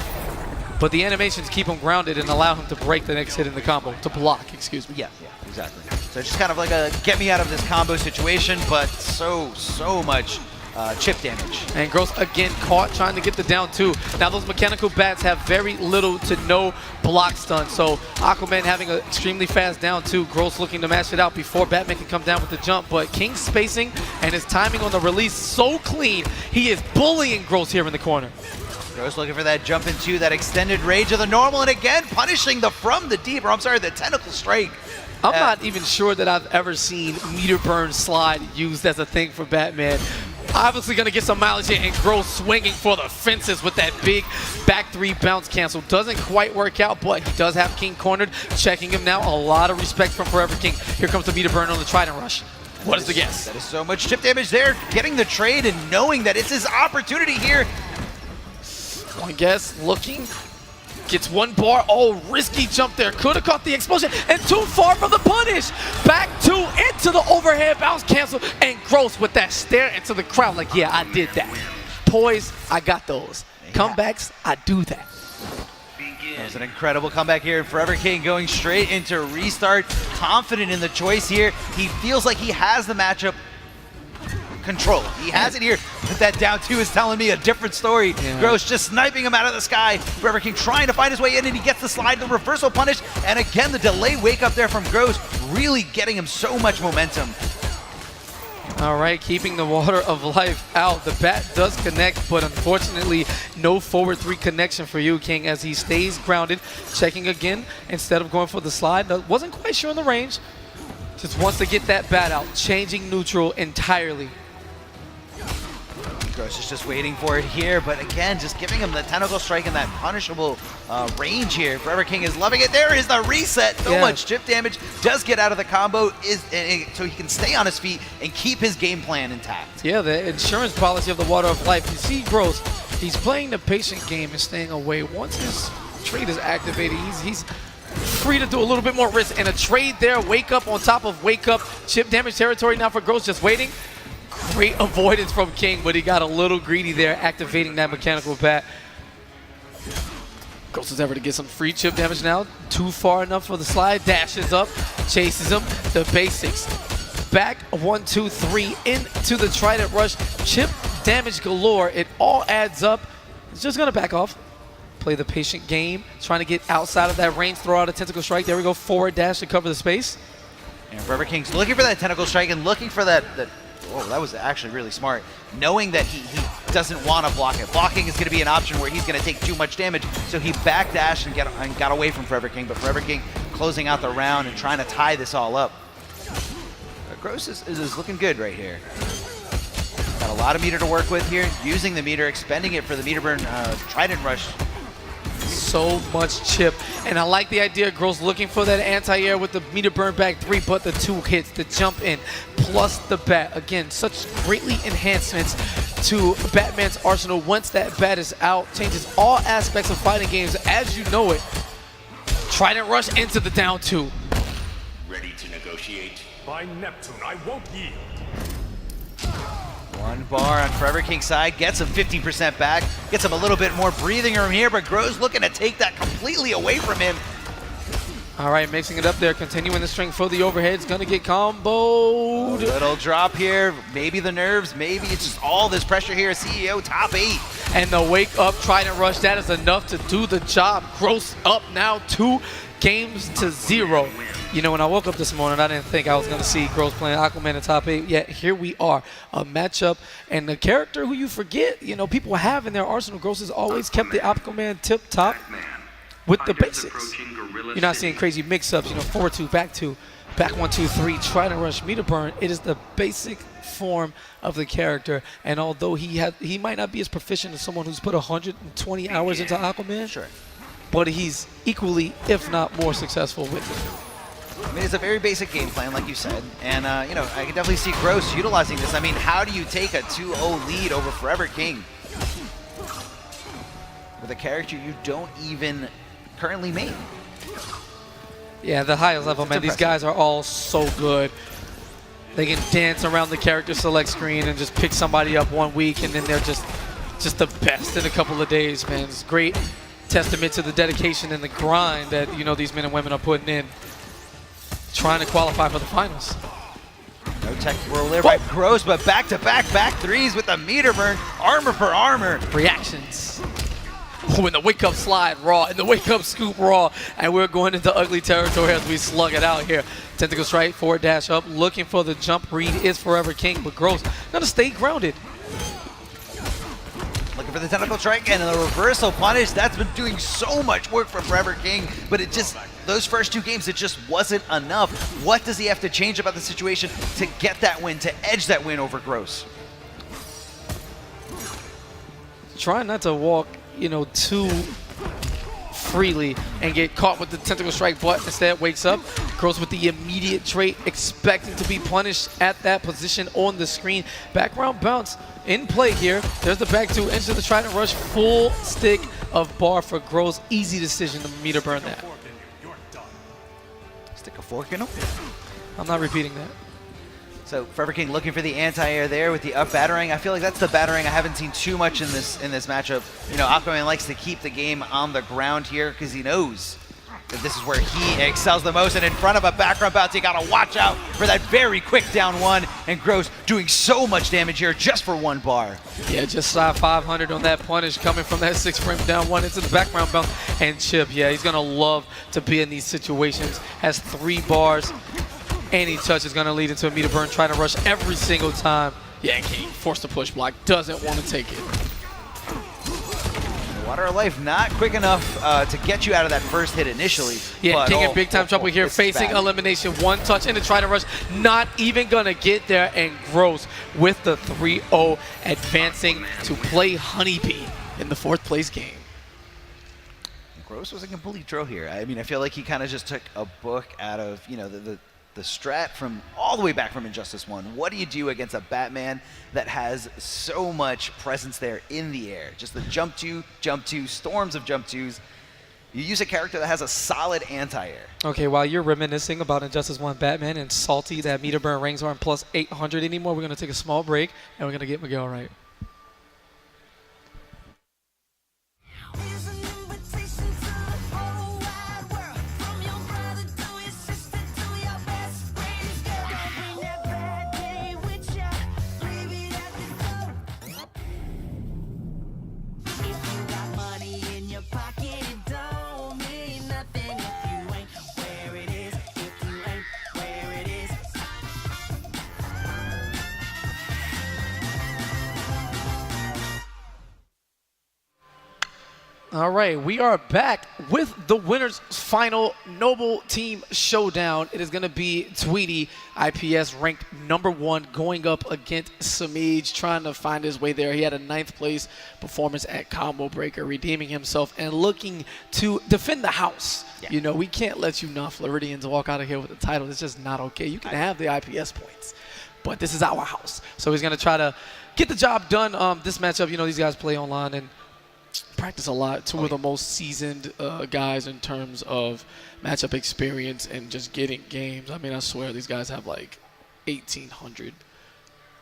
but the animations keep him grounded and allow him to break the next hit in the combo, to block, excuse me. Yeah, exactly. So just kind of like a get me out of this combo situation, but so much chip damage. And Gross again caught trying to get the down two. Now those mechanical bats have very little to no block stun, so Aquaman having an extremely fast down two. Gross looking to mash it out before Batman can come down with the jump, but King's spacing and his timing on the release so clean. He is bullying Gross here in the corner. Gross looking for that jump into that extended range of the normal, and again punishing the the tentacle strike. I'm not even sure that I've ever seen meter burn slide used as a thing for Batman. Obviously going to get some mileage here, and Gross swinging for the fences with that big back three bounce cancel. Doesn't quite work out, but he does have King cornered. Checking him now. A lot of respect from Forever King. Here comes the meter burn on the Trident Rush. What is the guess? That is so much chip damage there. Getting the trade and knowing that it's his opportunity here. One guess, looking. Gets one bar. Oh, risky jump there. Could have caught the explosion, and too far for the punish. Back two into the overhead bounce cancel, and Gross with that stare into the crowd like, yeah, I did that. Poise, I got those. Comebacks, I do that. There's an incredible comeback here, and Forever King going straight into restart. Confident in the choice here. He feels like he has the matchup control. He has it here, but that down two is telling me a different story. Yeah. Gross just sniping him out of the sky. Forever King trying to find his way in, and he gets the slide, the reversal punish, and again the delay wake up there from Gross, really getting him so much momentum. All right, keeping the water of life out. The bat does connect, but unfortunately, no forward three connection for you, King, as he stays grounded, checking again instead of going for the slide. Wasn't quite sure on the range. Just wants to get that bat out, changing neutral entirely. Gross is just waiting for it here, but again, just giving him the tentacle strike and that punishable range here. Forever King is loving it. There is the reset. So much chip damage. Does get out of the combo, so he can stay on his feet and keep his game plan intact. Yeah, the insurance policy of the Water of Life. You see Gross, he's playing the patient game and staying away. Once his trade is activated, he's free to do a little bit more risk. And a trade there, wake up on top of wake up. Chip damage territory now for Gross, just waiting. Great avoidance from King, but he got a little greedy there, activating that mechanical bat. Gross is ever to get some free chip damage now. Too far enough for the slide. Dashes up, chases him. The basics. Back 1, 2, 3 into the Trident Rush. Chip damage galore. It all adds up. He's just going to back off. Play the patient game. Trying to get outside of that range. Throw out a tentacle strike. There we go. Forward dash to cover the space. And Forever King's looking for that tentacle strike and looking for that oh, that was actually really smart. Knowing that he doesn't want to block it. Blocking is going to be an option where he's going to take too much damage, so he backdashed and got away from Forever King, but Forever King closing out the round and trying to tie this all up. Gross is looking good right here. Got a lot of meter to work with here, using the meter, expending it for the meter burn Trident Rush. So much chip, and I like the idea of Gross looking for that anti-air with the meter burn back three, but the two hits, the jump in, plus the bat. Again, such greatly enhancements to Batman's arsenal. Once that bat is out, changes all aspects of fighting games as you know it. Trident Rush into the down two. Ready to negotiate? By Neptune, I won't yield. One bar on Forever King's side, gets him 50% back, gets him a little bit more breathing room here, but Gross looking to take that completely away from him. All right, mixing it up there, continuing the string for the overhead. It's gonna get comboed. A little drop here, maybe the nerves, maybe it's just all this pressure here. CEO top 8. And the wake up Trident Rush, that is enough to do the job. Gross up now 2-0. You know, when I woke up this morning, I didn't think I was going to see Gross playing Aquaman in top 8. Yet here we are, a matchup. And the character who you forget, you know, people have in their arsenal, Gross has always kept the Aquaman tip top with the basics. You're not seeing crazy mix-ups, you know, forward 2, back 2, back 1, 2, 3, Trident Rush, meter burn. It is the basic form of the character. And although he might not be as proficient as someone who's put 120 hours into Aquaman, Sure. but he's equally, if not more successful with it. I mean, it's a very basic game plan, like you said, and you know, I can definitely see Gross utilizing this. I mean, how do you take a 2-0 lead over Forever King with a character you don't even currently main? Yeah, the highest level, man. These guys are all so good. They can dance around the character select screen and just pick somebody up one week, and then they're just the best in a couple of days, man. It's great testament to the dedication and the grind that, you know, these men and women are putting in, trying to qualify for the finals. No tech roll there by Gross, but back-to-back back threes with the meter burn, armor for armor. Reactions. Oh, in the wake-up slide raw, in the wake-up scoop raw, and we're going into ugly territory as we slug it out here. Tentacle strike, forward dash up, looking for the jump read is Forever King, but Gross gonna stay grounded. Looking for the tentacle strike and the reversal punish. That's been doing so much work for Forever King, but it just, those first 2 games, it just wasn't enough. What does he have to change about the situation to get that win, to edge that win over Gross? Trying not to walk, you know, too freely and get caught with the tentacle strike, but instead wakes up. Gross with the immediate trait, expecting to be punished at that position on the screen. Background bounce in play here. There's the back 2 into the Trident Rush. Full stick of bar for Gross. Easy decision to meter burn that. Stick a fork in him. I'm not repeating that. So Forever King looking for the anti-air there with the up battering. I feel like that's the battering I haven't seen too much in this matchup. You know, Aquaman likes to keep the game on the ground here because he knows that this is where he excels the most. And in front of a background bounce, you gotta watch out for that very quick down 1. And Gross doing so much damage here just for 1 bar. Yeah, just side 500 on that punish coming from that 6-frame down 1 into the background bounce. And Chip, yeah, he's gonna love to be in these situations. Has 3 bars. Any touch is going to lead into a meter burn, trying to rush every single time. Yeah, King forced to push block, doesn't want to take it. Water of Life not quick enough to get you out of that first hit initially. Yeah, King in big time trouble here, facing elimination. 1 touch into try to rush, not even going to get there. And Gross with the 3-0, advancing to play Honeybee in the 4th place game. Gross was a complete draw here. I mean, I feel like he kind of just took a book out of, you know, the strat from all the way back from Injustice 1. What do you do against a Batman that has so much presence there in the air? Just the jump 2, storms of jump 2s. You use a character that has a solid anti-air. Okay, while you're reminiscing about Injustice 1 Batman and salty that meter burn rings aren't plus 800 anymore, we're going to take a small break and we're going to get Miguel right. All right, we are back with the winners final Noble Team Showdown. It is going to be Tweedy, IPS ranked #1, going up against Samij, trying to find his way there. He had a 9th place performance at Combo Breaker, redeeming himself and looking to defend the house. Yeah. You know, we can't let you non-Floridians walk out of here with the title. It's just not okay. You can have the IPS points, but this is our house. So he's going to try to get the job done. This matchup, you know, these guys play online and practice a lot. Two of the most seasoned guys in terms of matchup experience and just getting games. I mean, I swear these guys have like 1,800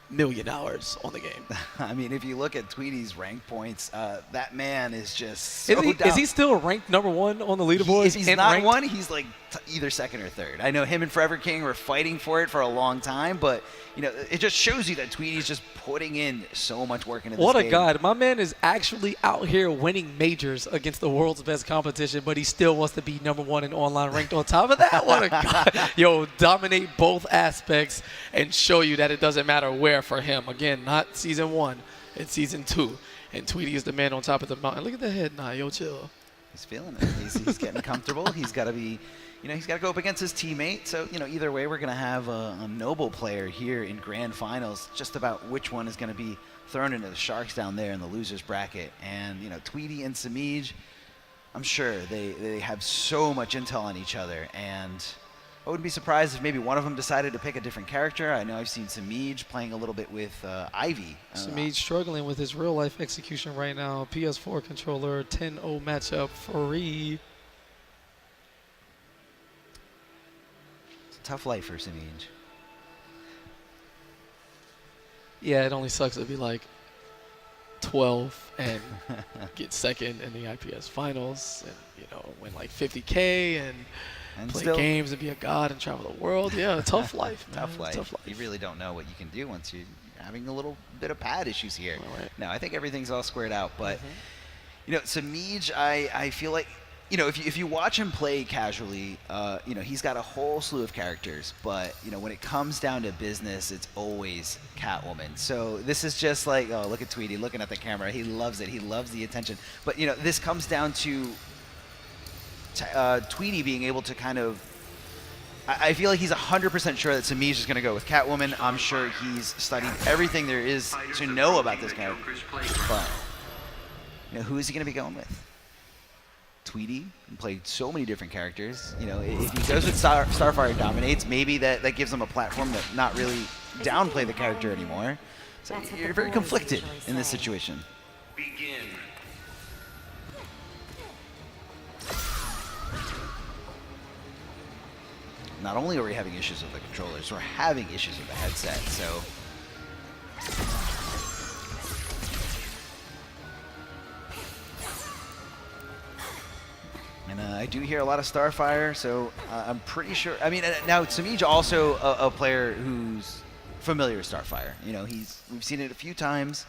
million hours on the game. I mean, if you look at Tweedy's rank points, that man is just so Is he still ranked #1 on the leaderboard? If he's not ranked 1, he's like either 2nd or 3rd. I know him and Forever King were fighting for it for a long time, but you know, it just shows you that Tweedy's just putting in so much work into this What a game. god. My man is actually out here winning majors against the world's best competition, but he still wants to be #1 in online ranked on top of that. What a god. Yo, dominate both aspects and show you that it doesn't matter where for him. Again, not season 1, it's season 2. And Tweedy is the man on top of the mountain. Look at the head nod. Yo, chill. He's feeling it. He's getting comfortable. He's got to be, you know, he's got to go up against his teammate. So, you know, either way, we're going to have a Noble player here in Grand Finals. Just about which one is going to be thrown into the Sharks down there in the losers bracket. And, you know, Tweedy and Samij, I'm sure they have so much intel on each other. And I wouldn't be surprised if maybe one of them decided to pick a different character. I know I've seen Samij playing a little bit with Ivy. Samij struggling with his real-life execution right now. PS4 controller, 10-0 matchup, free. It's a tough life for Samij. Yeah, it only sucks to be like 12 and get second in the IPS finals, and win like 50K and play still, games and be a god and travel the world. Yeah, a tough life, man. tough life. Tough life. You really don't know what you can do once you're having a little bit of pad issues here. Right. No, I think everything's all squared out. But Samij, I feel like if you watch him play casually, he's got a whole slew of characters. But when it comes down to business, it's always Catwoman. So this is just like, oh, look at Tweety looking at the camera. He loves it. He loves the attention. But this comes down to Tweety being able to kind of. I feel like he's 100% sure that Samij is going to go with Catwoman. I'm sure he's studied everything there is to know about this character. But who is he going to be going with? Tweety played so many different characters. If he goes with Starfire dominates, maybe that gives him a platform to not really downplay the character anymore. So you're very conflicted in this situation. Begin. Not only are we having issues with the controllers, we're having issues with the headset. So and I do hear a lot of Starfire, so I'm pretty sure. I mean, now Samij also a player who's familiar with Starfire. We've seen it a few times,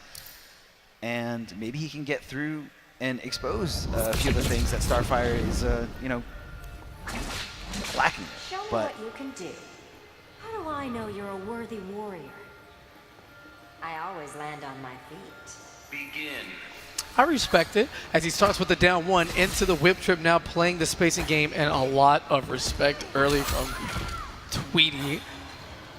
and maybe he can get through and expose a few of the things that Starfire is, lacking. Show me But what you can do. How do I know you're a worthy warrior? I always land on my feet. Begin. I respect it as he starts with the down one into the whip trip, now playing the spacing game, and a lot of respect early from Tweety.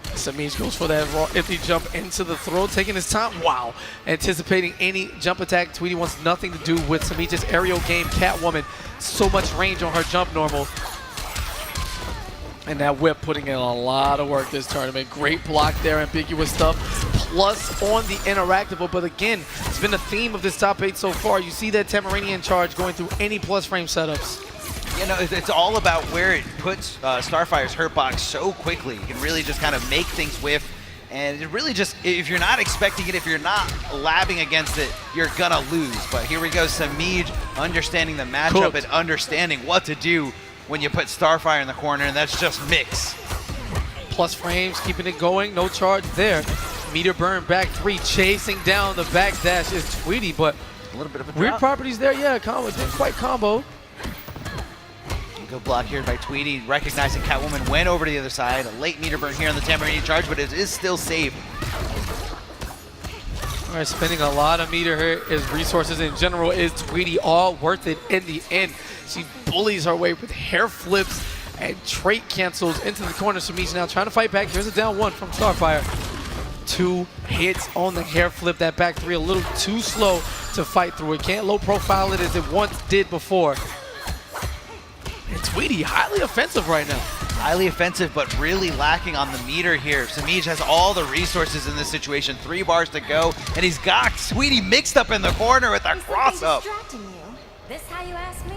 Samij goes for that raw empty jump into the throw, taking his time. Wow. Anticipating any jump attack. Tweety wants nothing to do with Samij's aerial game. Catwoman, so much range on her jump normal. And that whip putting in a lot of work this tournament. Great block there, ambiguous stuff. Plus on the interactable, but again, it's been a theme of this top 8 so far. You see that Tamaranian charge going through any plus frame setups. It's all about where it puts Starfire's hurt box so quickly. You can really just kind of make things whiff. And it really just, if you're not expecting it, if you're not labbing against it, you're gonna lose. But here we go, Samij understanding the matchup Cooked. and understanding what to do when you put Starfire in the corner, and that's just mix. Plus frames, keeping it going, no charge there. Meter burn, back 3, chasing down the backdash is Tweety, but A little bit of a weird drop. properties there, yeah, combo, didn't quite combo. Good block here by Tweety, recognizing Catwoman, went over to the other side. A late meter burn here on the Tamaranian charge, but it is still safe. All right, spending a lot of meter here. His resources in general is Tweety, all worth it in the end. She bullies her way with hair flips and trait cancels into the corner. Samij now trying to fight back. There's a down one from Starfire. 2 hits on the hair flip. That back 3 a little too slow to fight through it. Can't low profile it as it once did before. And Tweety, highly offensive right now. Highly offensive, but really lacking on the meter here. Samij has all the resources in this situation. 3 bars to go, and he's got Tweety mixed up in the corner with a Is cross something up. distracting you? This how you ask me?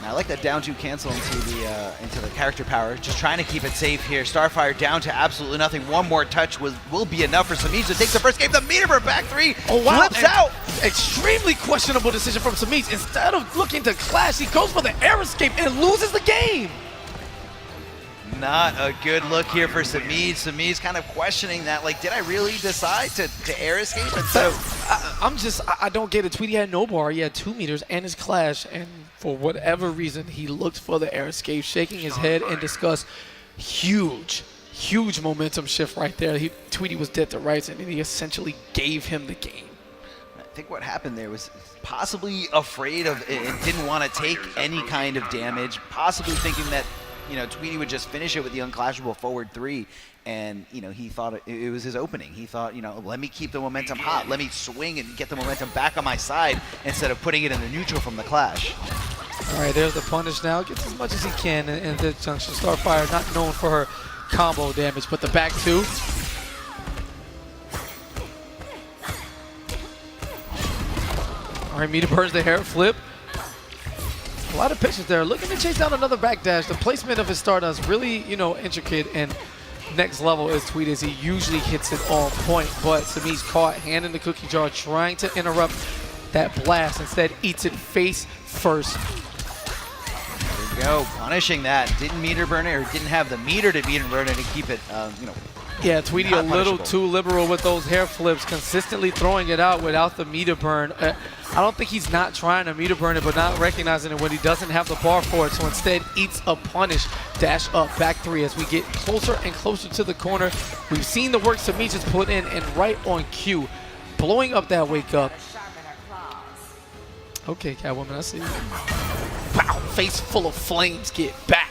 Now, I like that down 2 cancel into the character power. Just trying to keep it safe here. Starfire down to absolutely nothing. One more touch will be enough for Samij to take the first game. The meter burn back 3 flips And out. Extremely questionable decision from Samij. Instead of looking to clash, he goes for the air escape and loses the game. Not a good look here for Samij. Samij's kind of questioning that, like, did I really decide to air escape instead of... I don't get it. Tweety had no bar. He had 2 meters and his clash, and for whatever reason, he looked for the air escape, shaking his head in disgust. Huge momentum shift right there. Tweety was dead to rights, and he essentially gave him the game. I think what happened there was possibly afraid of it and didn't want to take any kind of damage, possibly thinking that, Tweety would just finish it with the unclashable forward 3, and, he thought it was his opening. He thought, let me keep the momentum hot. Let me swing and get the momentum back on my side instead of putting it in the neutral from the clash. All right, there's the punish now. Gets as much as he can in this junction. Starfire not known for her combo damage, but the back 2. All right, meter burns the hair flip. A lot of patience there. Looking to chase down another backdash. The placement of his Stardust really, intricate and next level as Tweedy as he usually hits it on point. But Sami's caught, hand in the cookie jar, trying to interrupt that blast. Instead, eats it face first. There we go, punishing that. Didn't meter burn it, or didn't have the meter to meter burn it and keep it, Yeah, Tweedy a not little punishable. too liberal with those hair flips, consistently throwing it out without the meter burn. I don't think he's not trying to meter burn it, but not recognizing it when he doesn't have the bar for it. So instead, eats a punish, dash up, back three as we get closer and closer to the corner. We've seen the work Sami just put in, and right on cue, blowing up that wake up. Sharpen her claws. Okay, Catwoman, I see you. Wow, face full of flames, get back.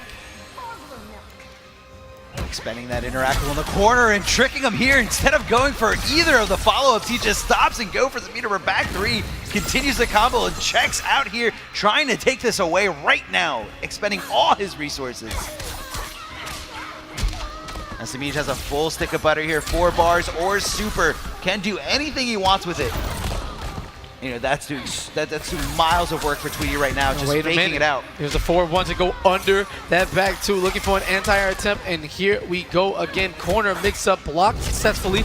expending that interactable in the corner and tricking him here. Instead of going for either of the follow-ups, he just stops and go for the meter. We're back three, continues the combo and checks out here, trying to take this away right now, expending all his resources. And Samiij has a full stick of butter here, 4 bars or super, can do anything he wants with it. You know, that's doing miles of work for Tweedy right now, just faking it out. There's a forward one to go under that back two, looking for an anti-air attempt, and here we go again. Corner mix-up, blocked successfully.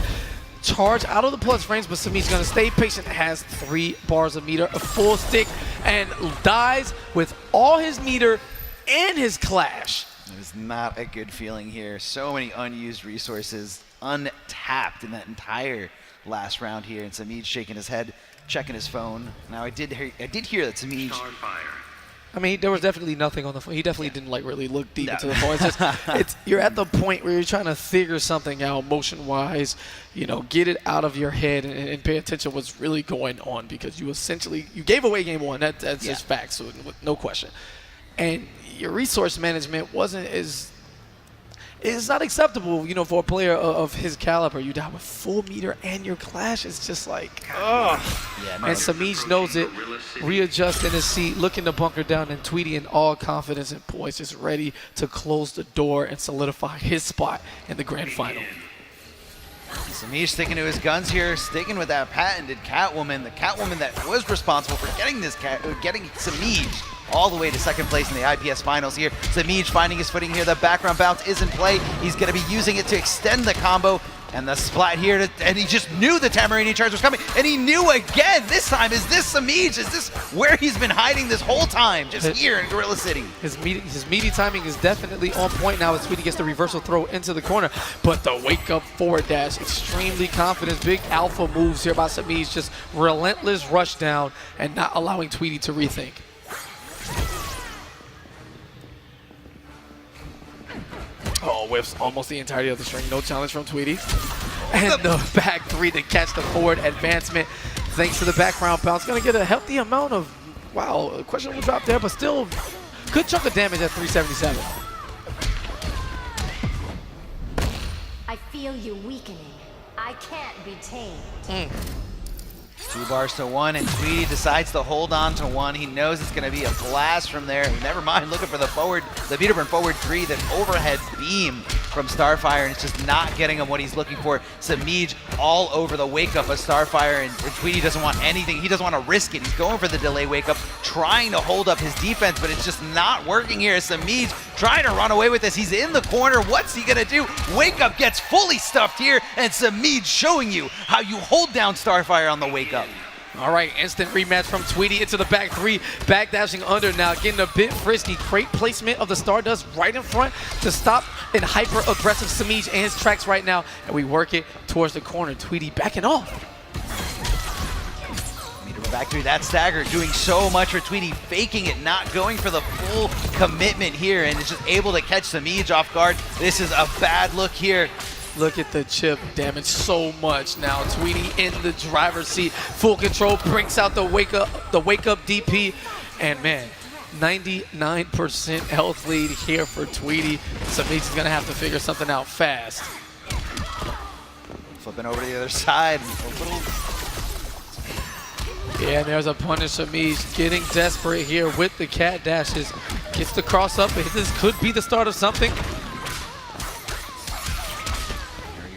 Charge out of the plus frames, but Sami's gonna stay patient. Has 3 bars of meter, a full stick, and dies with all his meter and his clash. It is not a good feeling here. So many unused resources, untapped in that entire last round here, and Samiij shaking his head, checking his phone. Now I did hear that Samiij. I mean, there was definitely nothing on the phone. He definitely didn't like really look deep into the phone. It's just, you're at the point where you're trying to figure something out motion-wise, you know, get it out of your head and pay attention to what's really going on, because you gave away game one. That's just facts, so no question. And your resource management it's not acceptable, you know, for a player of his caliber. You die with full meter and your clash is just like, ugh. Yeah, no. And Samiij knows it, readjust in his seat, looking to bunker down, and Tweedy in all confidence and poise, just ready to close the door and solidify his spot in the grand final. Samiij sticking to his guns here, sticking with that patented Catwoman, the Catwoman that was responsible for getting Samiij all the way to second place in the IPS finals here. Samiij finding his footing here. The background bounce is in play. He's going to be using it to extend the combo. And the splat here, and he just knew the Tamarini charge was coming, and he knew again. This time, is this Samiij? Is this where he's been hiding this whole time? Just here in Gorilla City. His meaty timing is definitely on point now as Tweedy gets the reversal throw into the corner. But the wake-up forward dash, extremely confident. Big alpha moves here by Samiij, just relentless rush down and not allowing Tweedy to rethink. Oh, whiffs almost the entirety of the string. No challenge from Tweedy. And the back three to catch the forward advancement. Thanks to the background bounce. Going to get a healthy amount of, wow, a questionable drop there, but still good chunk of damage at 377. I feel you weakening. I can't be tamed. 2 bars to 1, and Tweedy decides to hold on to 1. He knows it's going to be a blast from there. Never mind, looking for the meter burn forward 3, that overhead beam from Starfire, and it's just not getting him what he's looking for. Samiij all over the wake up of Starfire, and Tweedy doesn't want anything. He doesn't want to risk it. He's going for the delay wake up, trying to hold up his defense, but it's just not working here. Samiij trying to run away with this. He's in the corner. What's he going to do? Wake up gets fully stuffed here, and Samiij showing you how you hold down Starfire on the wake up. All right, instant rematch from Tweedy into the back three, backdashing under now, getting a bit frisky. Great placement of the Stardust right in front to stop an hyper-aggressive Samiij and his tracks right now, and we work it towards the corner. Tweedy backing off. Meter back three, that stagger doing so much for Tweedy, faking it, not going for the full commitment here, and is just able to catch Samiij off guard. This is a bad look here. Look at the chip damage so much now. Tweedy in the driver's seat, full control, brings out the wake up DP, and man, 99% health lead here for Tweedy. Samiij is gonna have to figure something out fast. Flipping over to the other side. Yeah, and there's a punish. Samiij getting desperate here with the cat dashes. Gets the cross up. This could be the start of something.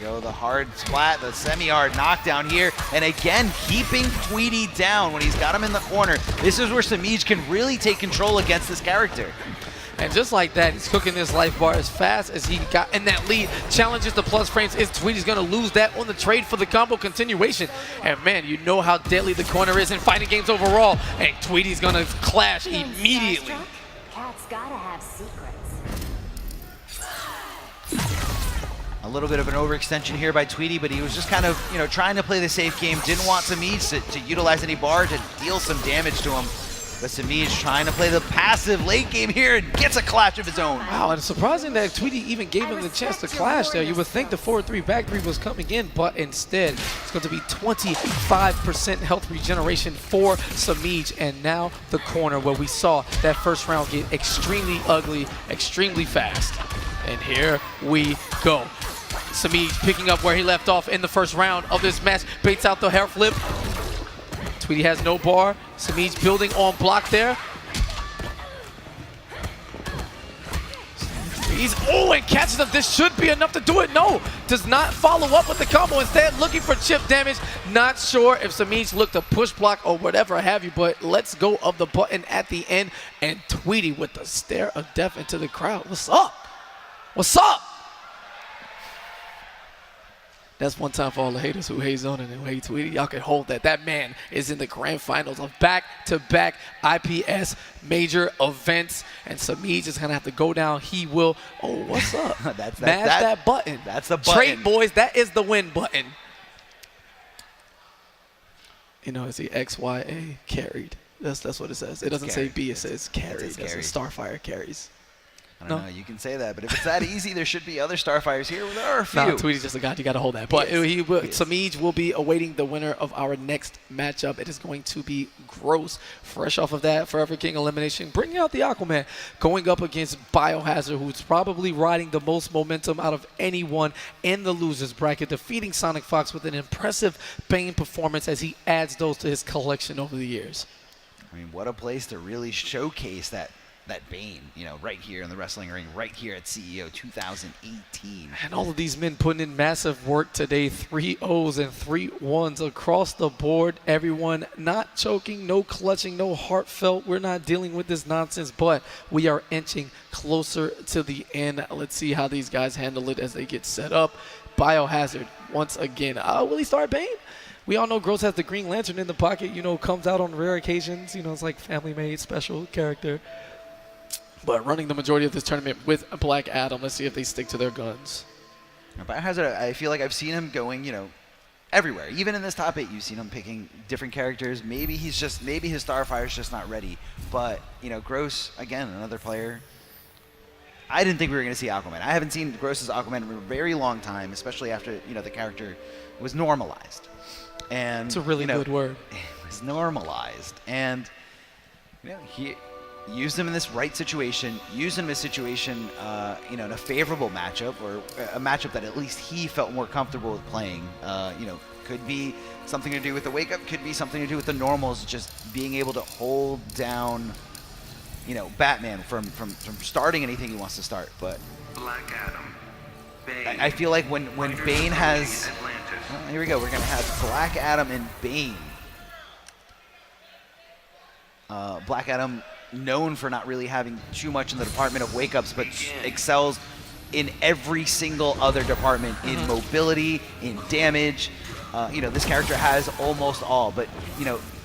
Go. So the hard splat, the semi-hard knockdown here, and again, keeping Tweety down when he's got him in the corner. This is where Samiij can really take control against this character. And just like that, he's cooking this life bar as fast as he got in that lead. Challenges the plus frames. Is Tweety's going to lose that on the trade for the combo continuation? And man, you know how deadly the corner is in fighting games overall. And Tweety's going to clash immediately. Cat's gotta have secrets. A little bit of an overextension here by Tweety, but he was just kind of, trying to play the safe game. Didn't want Samiij to utilize any bar to deal some damage to him. But Samiij trying to play the passive late game here and gets a clash of his own. Wow, and it's surprising that Tweety even gave him the chance to clash there. You would think the 4-3 back 3 was coming in, but instead it's going to be 25% health regeneration for Samiij. And now the corner where we saw that first round get extremely ugly, extremely fast. And here we go. Samiij picking up where he left off in the first round of this match, baits out the hair flip. Tweety has no bar. Samiij building on block there. And catches him. This should be enough to do it. No, does not follow up with the combo. Instead, looking for chip damage. Not sure if Samiij looked to push block or whatever have you, but let's go of the button at the end. And Tweety with the stare of death into the crowd. What's up? What's up? That's one time for all the haters who hate Zonin and who hate Tweety. Y'all can hold that. That man is in the grand finals of back-to-back IPS major events, and Samiij is going to have to go down. He will. Oh, what's up? Smash that button. That's the button. Trade, boys. That is the win button. Is he XYA carried? That's what it says. It doesn't say B. It says carried. That's Starfire carries. I don't know, you can say that, but if it's that easy, there should be other Starfires here. Well, there are a few. Nah, Tweety's just a god. You got to hold that. But Samiij will be awaiting the winner of our next matchup. It is going to be Gross. Fresh off of that Forever King elimination, bringing out the Aquaman, going up against Biohazard, who's probably riding the most momentum out of anyone in the losers bracket, defeating Sonic Fox with an impressive Bane performance as he adds those to his collection over the years. I mean, what a place to really showcase that Bane, right here in the wrestling ring, right here at CEO 2018. And all of these men putting in massive work today, 3 O's and 3 1s across the board. Everyone not choking, no clutching, no heartfelt. We're not dealing with this nonsense, but we are inching closer to the end. Let's see how these guys handle it as they get set up. Biohazard, once again. Will he start Bane? We all know Gross has the Green Lantern in the pocket, comes out on rare occasions. It's like family-made, special character. But running the majority of this tournament with Black Adam. Let's see if they stick to their guns. Biohazard, I feel like I've seen him going, everywhere. Even in this top 8, you've seen him picking different characters. Maybe his Starfire's just not ready. But, Gross, again, another player. I didn't think we were going to see Aquaman. I haven't seen Gross's Aquaman in a very long time, especially after, the character was normalized. And it's a really good word. It was normalized. And, he used him in this right situation, used him in a situation, in a favorable matchup, or a matchup that at least he felt more comfortable with playing. Could be something to do with the wake up, could be something to do with the normals, just being able to hold down, Batman from starting anything he wants to start. But Black Adam, Bane, I feel like when Bane has, here we go, we're gonna have Black Adam and Bane. Black Adam, known for not really having too much in the department of wake-ups, but excels in every single other department, in mobility, in damage. This character has almost all, but,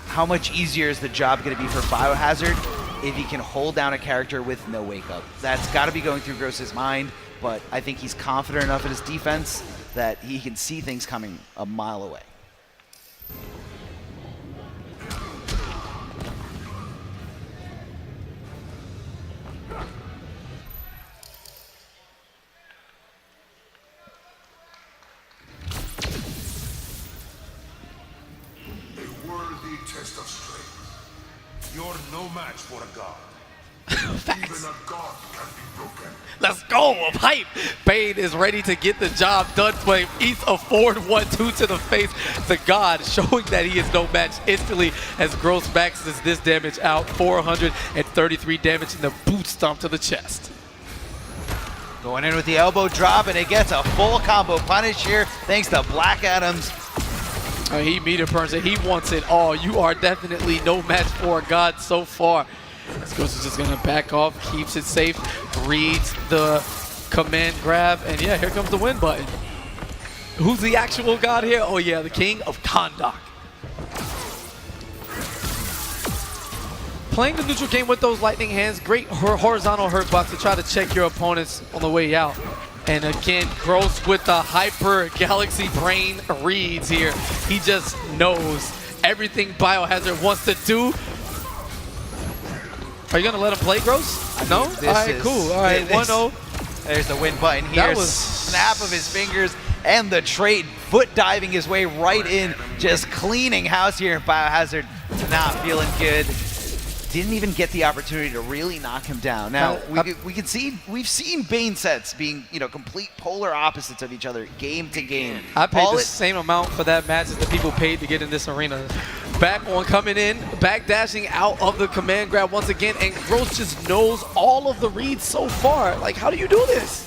how much easier is the job going to be for Biohazard if he can hold down a character with no wake-up? That's got to be going through Gross's mind, but I think he's confident enough in his defense that he can see things coming a mile away. Test of strength. You're no match for a god. Even a god can be broken. Let's go, a pipe. Bane is ready to get the job done, but East afford 1-2 to the face. The god showing that he is no match instantly as Gross maxes this damage out. 433 damage in the boot stomp to the chest. Going in with the elbow drop, and it gets a full combo punish here thanks to Black Adam's. He meter burns it. He wants it all. You are definitely no match for a god so far. This Ghost is just going to back off, keeps it safe, reads the command grab, and yeah, here comes the win button. Who's the actual god here? Oh yeah, the King of Kahndaq. Playing the neutral game with those lightning hands, great horizontal hurt box to try to check your opponents on the way out. And again, Gross with the hyper galaxy brain reads here. He just knows everything Biohazard wants to do. Are you gonna let him play, Gross? No? All right, cool. All right, 1-0. There's the win button here. That was Snap of his fingers and the trade, foot diving his way right in, just cleaning house here. Biohazard not feeling good. Didn't even get the opportunity to really knock him down. Now we've seen Bane sets being complete polar opposites of each other game to game. I paid the same amount for that match as the people paid to get in this arena. Back on coming in, back dashing out of the command grab once again, and Gross just knows all of the reads so far. Like, how do you do this?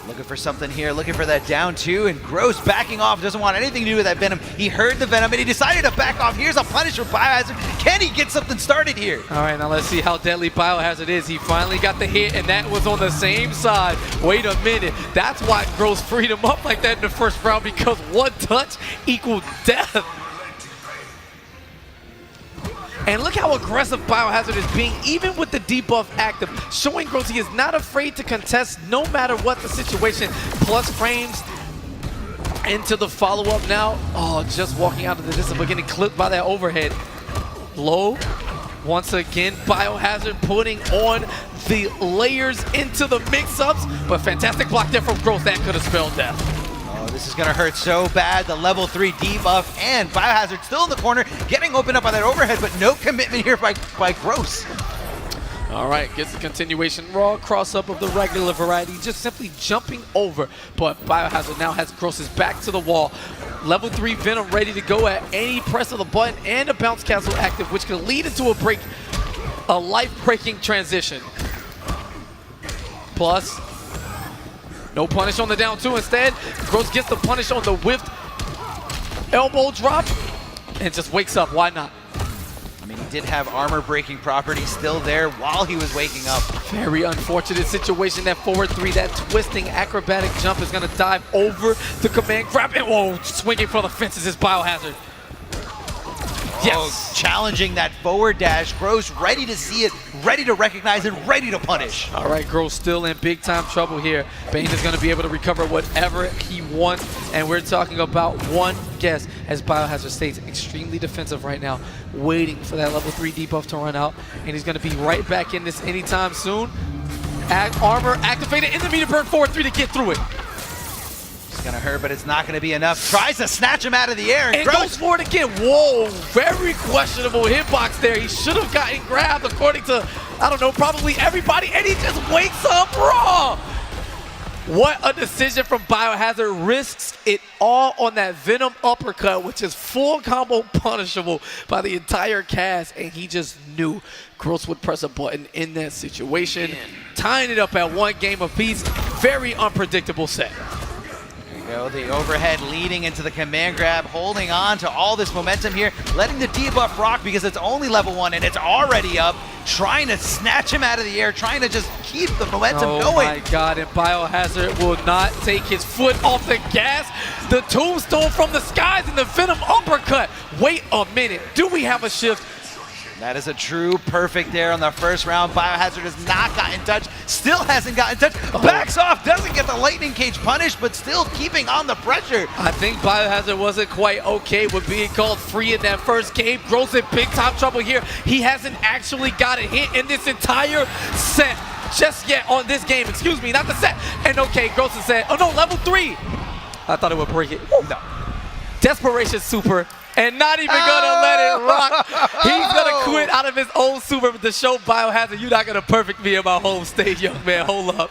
Looking for something here, looking for that down two, and Gross backing off, doesn't want anything to do with that Venom. He heard the Venom and he decided to back off. Here's a punish for Biohazard. Can he get something started here? All right, now let's see how deadly Biohazard is. He finally got the hit, and that was on the same side. Wait a minute. That's why Gross freed him up like that in the first round, because one touch equaled death. And look how aggressive Biohazard is being, even with the debuff active, showing Gross he is not afraid to contest no matter what the situation. Plus frames into the follow-up now. Oh, just walking out of the distance, but getting clipped by that overhead. Low, once again, Biohazard putting on the layers into the mix-ups, but fantastic block there from Gross. That could have spelled death. This is going to hurt so bad. The level 3 debuff, and Biohazard still in the corner, getting opened up by that overhead, but no commitment here by Gross. All right, gets the continuation. Raw cross-up of the regular variety, just simply jumping over. But Biohazard now has Gross's back to the wall. Level 3 Venom ready to go at any press of the button, and a bounce cancel active, which could lead into a life-breaking transition. Plus, no punish on the down two. Instead, Gross gets the punish on the whiffed elbow drop and just wakes up. Why not? I mean, he did have armor breaking property still there while he was waking up. Very unfortunate situation. That forward 3, that twisting acrobatic jump is going to dive over the command grab. And whoa, swinging for the fences is Biohazard. Yes. Oh, challenging that forward dash. Gross ready to see it, ready to recognize it, ready to punish. All right, Gross still in big time trouble here. Bane is going to be able to recover whatever he wants, and we're talking about one guess as Biohazard stays extremely defensive right now, waiting for that level 3 debuff to run out, and he's going to be right back in this anytime soon. Armor activated in the meter burn, forward 3 to get through it. It's gonna hurt, but it's not gonna be enough. Tries to snatch him out of the air, and goes for it again. Whoa, very questionable hitbox there. He should have gotten grabbed according to, I don't know, probably everybody, and he just wakes up raw. What a decision from Biohazard. Risks it all on that Venom uppercut, which is full combo punishable by the entire cast, and he just knew Gross would press a button in that situation. Tying it up at 1 game apiece. Very unpredictable set. The overhead leading into the command grab, holding on to all this momentum here, letting the debuff rock because it's only level 1 and it's already up, trying to snatch him out of the air, trying to just keep the momentum going. Oh my God, and Biohazard will not take his foot off the gas. The tombstone from the skies and the Venom uppercut. Wait a minute, do we have a shift? That is a true perfect there on the first round. Biohazard has not gotten touched, still hasn't gotten touched, backs off, doesn't get the lightning cage punish, but still keeping on the pressure. I think Biohazard wasn't quite okay with being called free in that first game. Gross in big time trouble here. He hasn't actually got a hit in this entire set just yet on this game. Excuse me, not the set. And okay, Gross has said, oh no, level 3. I thought it would break it. No. Desperation super. And not even gonna let it rock. He's gonna quit out of his own super to show Biohazard, you're not gonna perfect me in my home state, young man. Hold up.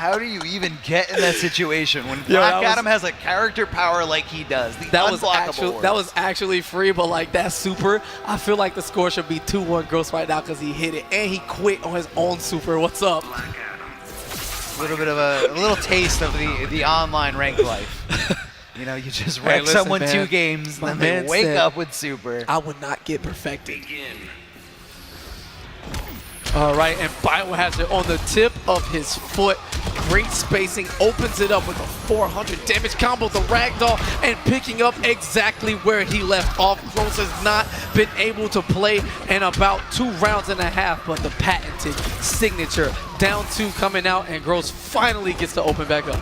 How do you even get in that situation when Yo, Black Adam has a character power like he does? The That was unblockable actually free, but like that super, I feel like the score should be 2-1 Gross right now because he hit it and he quit on his own super. What's up? a little bit of a little taste of the online ranked life. You know, you just Hey, wreck listen, someone man. 2 games, My then they man wake said- up with super. I would not get perfected. All right, and Biohazard on the tip of his foot. Great spacing, opens it up with a 400 damage combo, the ragdoll, and picking up exactly where he left off. Gross has not been able to play in about 2 rounds and a half, but the patented signature down 2 coming out, and Gross finally gets to open back up.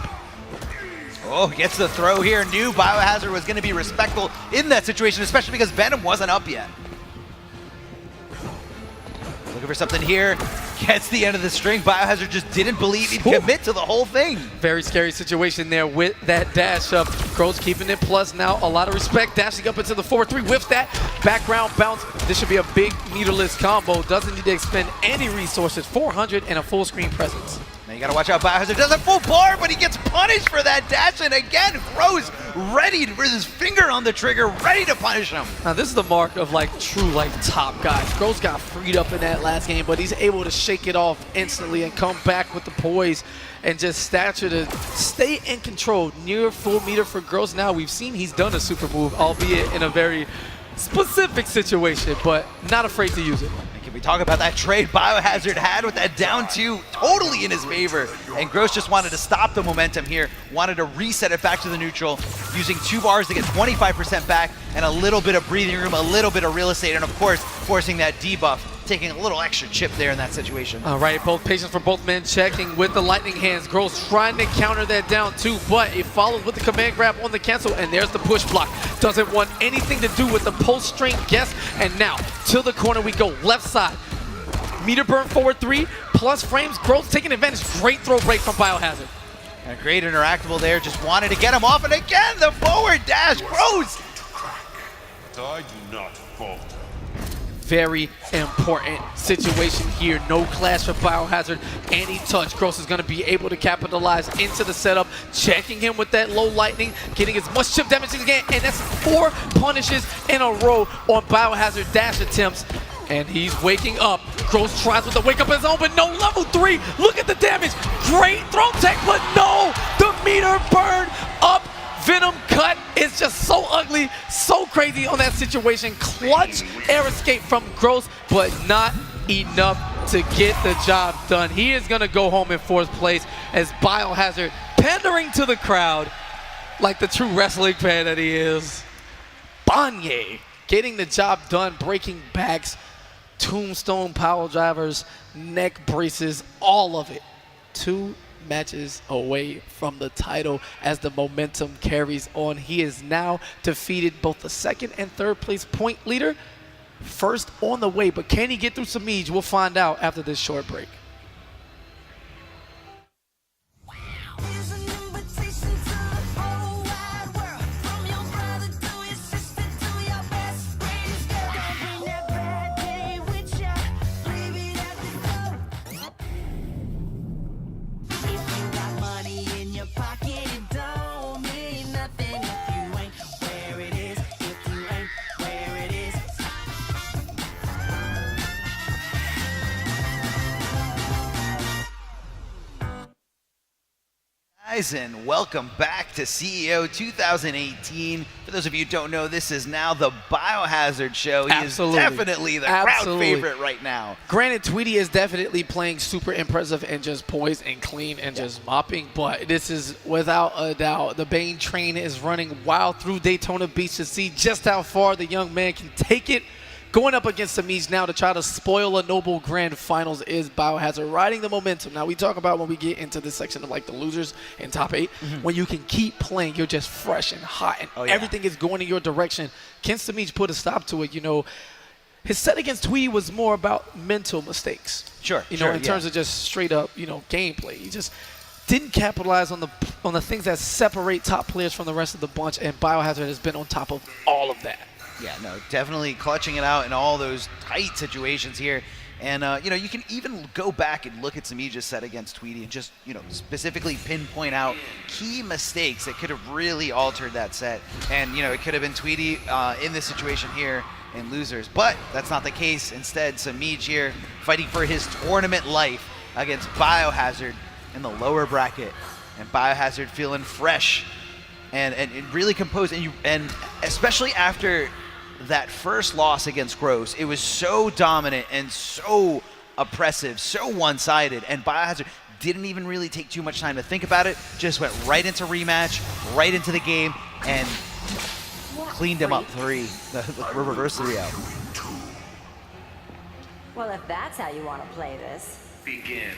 Oh, gets the throw here. Knew Biohazard was going to be respectful in that situation, especially because Venom wasn't up yet. Looking for something here. Gets the end of the string. Biohazard just didn't believe he'd commit to the whole thing. Very scary situation there with that dash up. Gross keeping it plus now. A lot of respect. Dashing up into the 4-3 with that background bounce. This should be a big meterless combo. Doesn't need to expend any resources. 400 and a full screen presence. Now you gotta watch out. Biohazard does a full bar, but he gets punished for that dash. And again, Gross ready with his finger on the trigger, ready to punish him. Now this is the mark of like true like top guys. Gross got freed up in that last game, but he's able to shake it off instantly and come back with the poise and just stature to stay in control. Near full meter for Gross. Now we've seen he's done a super move, albeit in a very specific situation, but not afraid to use it. And can we talk about that trade Biohazard had with that down 2 totally in his favor? And Gross just wanted to stop the momentum here, wanted to reset it back to the neutral, using 2 bars to get 25% back and a little bit of breathing room, a little bit of real estate, and of course, forcing that debuff, taking a little extra chip there in that situation. All right, both patience for both men checking with the lightning hands. Gross trying to counter that down 2, but it follows with the command grab on the cancel, and there's the push block. Doesn't want anything to do with the post string guess, and now to the corner we go, left side. Meter burn forward 3, plus frames. Gross taking advantage. Great throw break from Biohazard. A great interactable there, just wanted to get him off, and again, the forward dash, Gross! I do not falter. Very important situation here. No clash for Biohazard. Any touch. Gross is going to be able to capitalize into the setup. Checking him with that low lightning. Getting as much chip damage as he can. And that's 4 punishes in a row on Biohazard dash attempts. And he's waking up. Gross tries with the wake up his own, but no level 3. Look at the damage. Great throw tech, but no. The meter burn up. Venom cut is just so ugly, so crazy on that situation. Clutch air escape from Gross, but not enough to get the job done. He is going to go home in 4th place as Biohazard pandering to the crowd like the true wrestling fan that he is. Banye getting the job done, breaking backs, tombstone power drivers, neck braces, all of it. 2 matches away from the title as the momentum carries on. He is now defeated both the 2nd and 3rd place point leader. First on the way, but can he get through Samij? We'll find out after this short break. Guys, and welcome back to CEO 2018. For those of you who don't know, this is now the Biohazard show. He Absolutely. is definitely the crowd favorite right now. Granted, Tweety is definitely playing super impressive and just poised and clean and just mopping, but this is without a doubt. The Bane train is running wild through Daytona Beach to see just how far the young man can take it. Going up against Samij now to try to spoil a noble grand finals is Biohazard riding the momentum. Now we talk about when we get into this section of like the losers and top 8, when you can keep playing, you're just fresh and hot and everything is going in your direction. Can Samij put a stop to it? You know, his set against Tweety was more about mental mistakes. Sure, You know, in terms of just straight up, you know, gameplay. He just didn't capitalize on the things that separate top players from the rest of the bunch, and Biohazard has been on top of all of that. Yeah, no, definitely clutching it out in all those tight situations here. And, you can even go back and look at Samige's set against Tweedy and just, specifically pinpoint out key mistakes that could have really altered that set. And, it could have been Tweedy in this situation here in losers. But that's not the case. Instead, Samige here fighting for his tournament life against Biohazard in the lower bracket. And Biohazard feeling fresh and really composed. And especially after that first loss against Gross, it was so dominant and so oppressive, so one-sided, and Biohazard didn't even really take too much time to think about it, just went right into rematch, right into the game, and cleaned him up 3, the reverse 3 out. Well, if that's how you want to play this. Begin.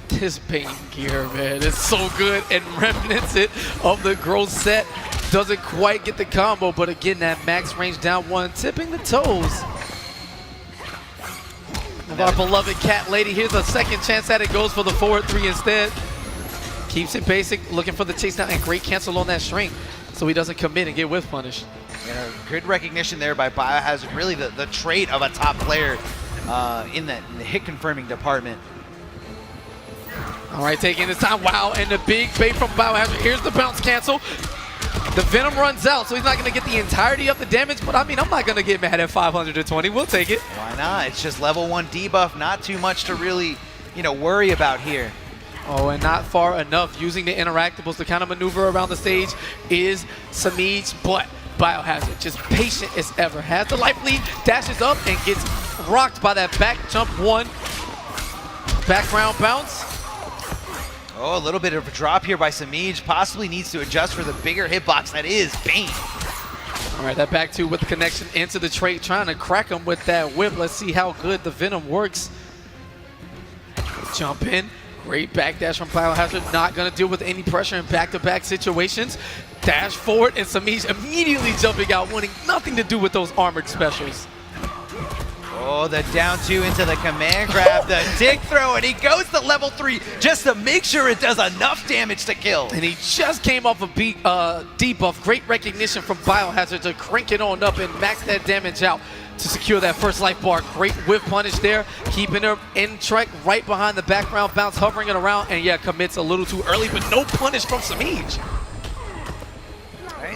This Bane gear, man, it's so good and reminiscent of the Gross set. Doesn't quite get the combo, but again, that max range down 1, tipping the toes of our beloved Cat Lady. Here's a second chance at it, goes for the forward 3 instead. Keeps it basic, looking for the chase down, and great cancel on that string so he doesn't commit and get whiff punished. Good recognition there by Biohazard, really the trait of a top player in the hit confirming department. All right, taking his time. Wow, and the big bait from Biohazard. Here's the bounce cancel. The Venom runs out, so he's not going to get the entirety of the damage, but I mean, I'm not going to get mad at 520. We'll take it. Why not? It's just level 1 debuff, not too much to really, worry about here. Oh, and not far enough. Using the interactables to kind of maneuver around the stage is Samige, but Biohazard, just patient as ever. Has the life lead, dashes up, and gets rocked by that back jump 1. Background bounce. Oh, a little bit of a drop here by Samige. Possibly needs to adjust for the bigger hitbox that is Bane. All right, that back 2 with the connection into the trait, trying to crack him with that whip. Let's see how good the Venom works. Jump in. Great backdash from Biohazard. Not going to deal with any pressure in back-to-back situations. Dash forward, and Samige immediately jumping out, wanting nothing to do with those armored specials. Oh, the down 2 into the command grab, the dig throw, and he goes to level 3 just to make sure it does enough damage to kill. And he just came off a debuff. Great recognition from Biohazard to crank it on up and max that damage out to secure that first life bar. Great whiff punish there, keeping her in track right behind the background bounce, hovering it around, and yeah, commits a little too early, but no punish from Samige.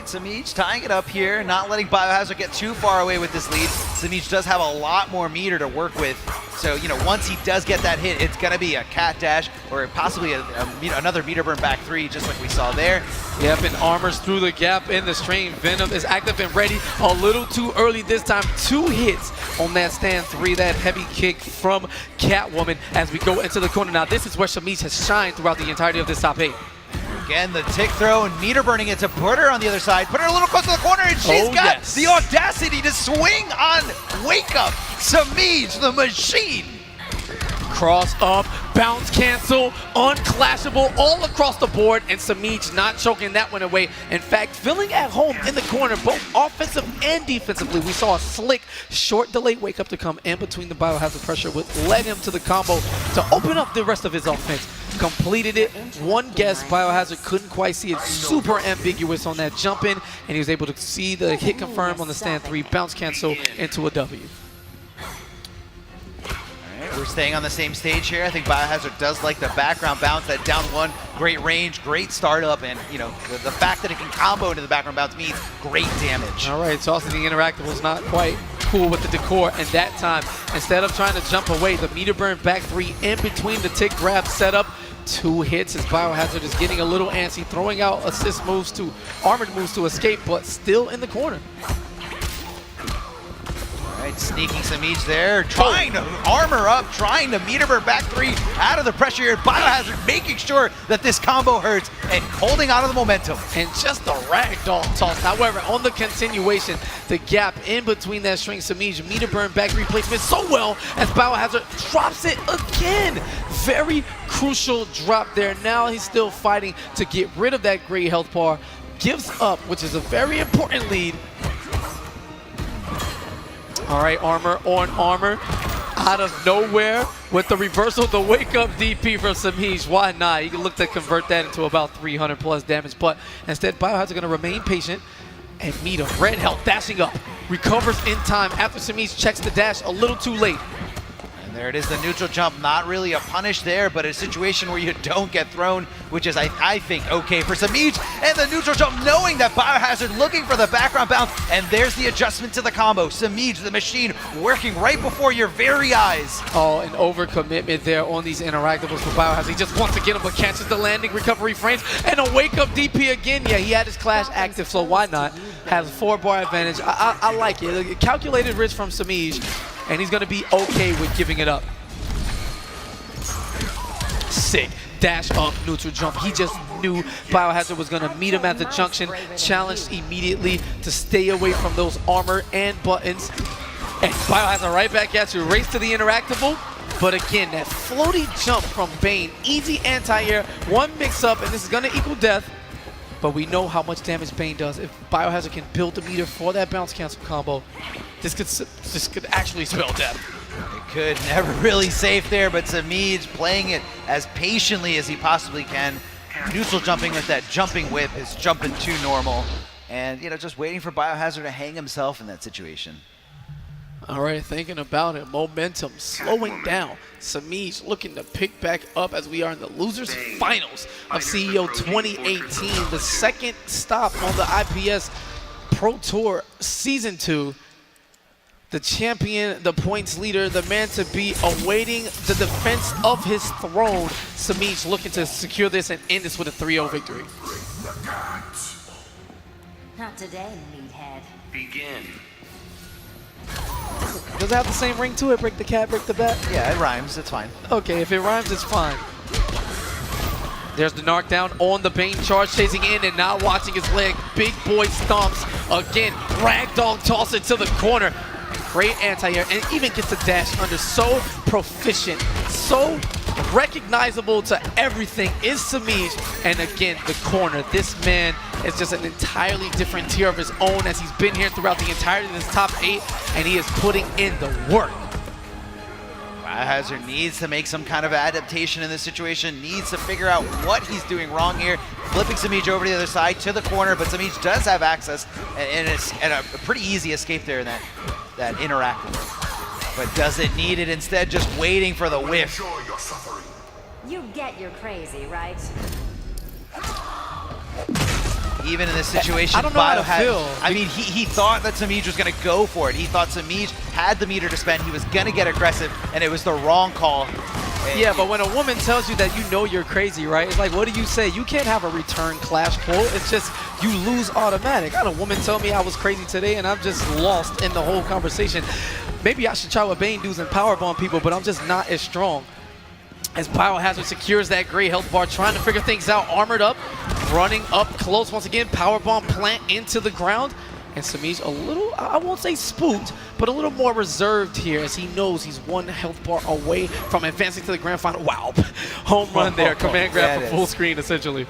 Samige tying it up here, not letting Biohazard get too far away with this lead. Samige does have a lot more meter to work with. So, once he does get that hit, it's going to be a cat dash or possibly another meter burn back 3, just like we saw there. Yep, and armors through the gap in the string. Venom is active and ready. A little too early this time. 2 hits on that stand 3. That heavy kick from Catwoman as we go into the corner. Now, this is where Samige has shined throughout the entirety of this top 8. Again, the tick throw and meter burning it to put her on the other side. Put her a little close to the corner, and she's got the audacity to swing on Wake Up. Samige, the machine. Cross up, bounce cancel, unclashable all across the board, and Samige not choking that one away. In fact, feeling at home in the corner, both offensive and defensively. We saw a slick, short delay Wake Up to come in between the Biohazard pressure, which led him to the combo to open up the rest of his offense. Completed it. One guess, Biohazard couldn't quite see it. Super ambiguous on that jump in, and he was able to see the hit confirm on the stand 3, bounce cancel into a W. We're staying on the same stage here. I think Biohazard does like the background bounce, that down 1, great range, great startup, and the fact that it can combo into the background bounce means great damage. All right, tossing the interactables not quite cool with the decor, and that time, instead of trying to jump away, the meter burn back 3 in between the tick grab setup. 2 hits as Biohazard is getting a little antsy, throwing out assist moves to armored moves to escape, but still in the corner. Right, sneaking Samige there, trying to armor up, trying to meter burn back 3 out of the pressure here. Biohazard making sure that this combo hurts and holding on to the momentum. And just a ragdoll toss. However, on the continuation, the gap in between that string, Samige meter burn back replacement so well as Biohazard drops it again. Very crucial drop there. Now he's still fighting to get rid of that great health bar. Gives up, which is a very important lead. All right, armor on armor. Out of nowhere with the reversal, the Wake Up DP from Samige. Why not? You can look to convert that into about 300 plus damage, but instead Biohazard going to remain patient and meet a red health dashing up. Recovers in time after Samige checks the dash a little too late. There it is, the neutral jump. Not really a punish there, but a situation where you don't get thrown, which is, I think, okay for Samiij. And the neutral jump, knowing that Biohazard looking for the background bounce, and there's the adjustment to the combo. Samiij, the machine, working right before your very eyes. Oh, an overcommitment there on these interactables for Biohazard. He just wants to get him, but catches the landing, recovery frames, and a wake-up DP again. Yeah, he had his Clash active, so why not? Has 4-bar advantage. I like it. Calculated risk from Samiij, and he's going to be okay with giving it up. Sick. Dash up, neutral jump. He just knew Biohazard was going to meet him at the junction, challenged immediately to stay away from those armor and buttons. And Biohazard right back at you. Race to the interactable. But again, that floaty jump from Bane, easy anti-air, one mix-up, and this is going to equal death. But we know how much damage Bane does. If Biohazard can build the meter for that bounce cancel combo, this could actually spell death. It could, never really safe there, but Samiij playing it as patiently as he possibly can. Neutral jumping with that jumping whip is jumping too normal. And, you know, just waiting for Biohazard to hang himself in that situation. All right, thinking about it, momentum slowing down. Samiij looking to pick back up as we are in the losers finals of CEO 2018, the second stop on the IPS Pro Tour Season 2. The champion, the points leader, the man to be awaiting the defense of his throne. Samiij looking to secure this and end this with a 3-0 victory. Not today, meathead. Begin. Does it have the same ring to it? Break the cat, break the bat? Yeah, it rhymes, it's fine. Okay, if it rhymes, it's fine. There's the knockdown on the Bane charge, chasing in and not watching his leg. Big boy stomps. Again, ragdoll toss it to the corner. Great anti-air, and even gets the dash under. So proficient, so recognizable to everything is Samiij. And again, the corner. This man is just an entirely different tier of his own, as he's been here throughout the entirety of this top 8, and he is putting in the work. Biohazard needs to make some kind of adaptation in this situation, needs to figure out what he's doing wrong here. Flipping Samiij over to the other side to the corner, but Samiij does have access, and it's a pretty easy escape there in that interactive. But doesn't need it, instead just waiting for the whiff. Enjoy your suffering. You get you're crazy, right? Even in this situation, I don't know how to feel. I mean, he thought that Samiij was going to go for it. He thought Samiij had the meter to spend. He was going to get aggressive, and it was the wrong call. Yeah, but when a woman tells you that, you know you're crazy, right? It's like, what do you say? You can't have a return Clash pull. It's just you lose automatic. I had a woman tell me I was crazy today, and I'm just lost in the whole conversation. Maybe I should try what Bane does and powerbomb people, but I'm just not as strong. As Biohazard secures that gray health bar, trying to figure things out, armored up, running up close once again, powerbomb plant into the ground. And Samiij a little, I won't say spooked, but a little more reserved here, as he knows he's one health bar away from advancing to the grand final. Wow, home run there, command grab for full screen essentially.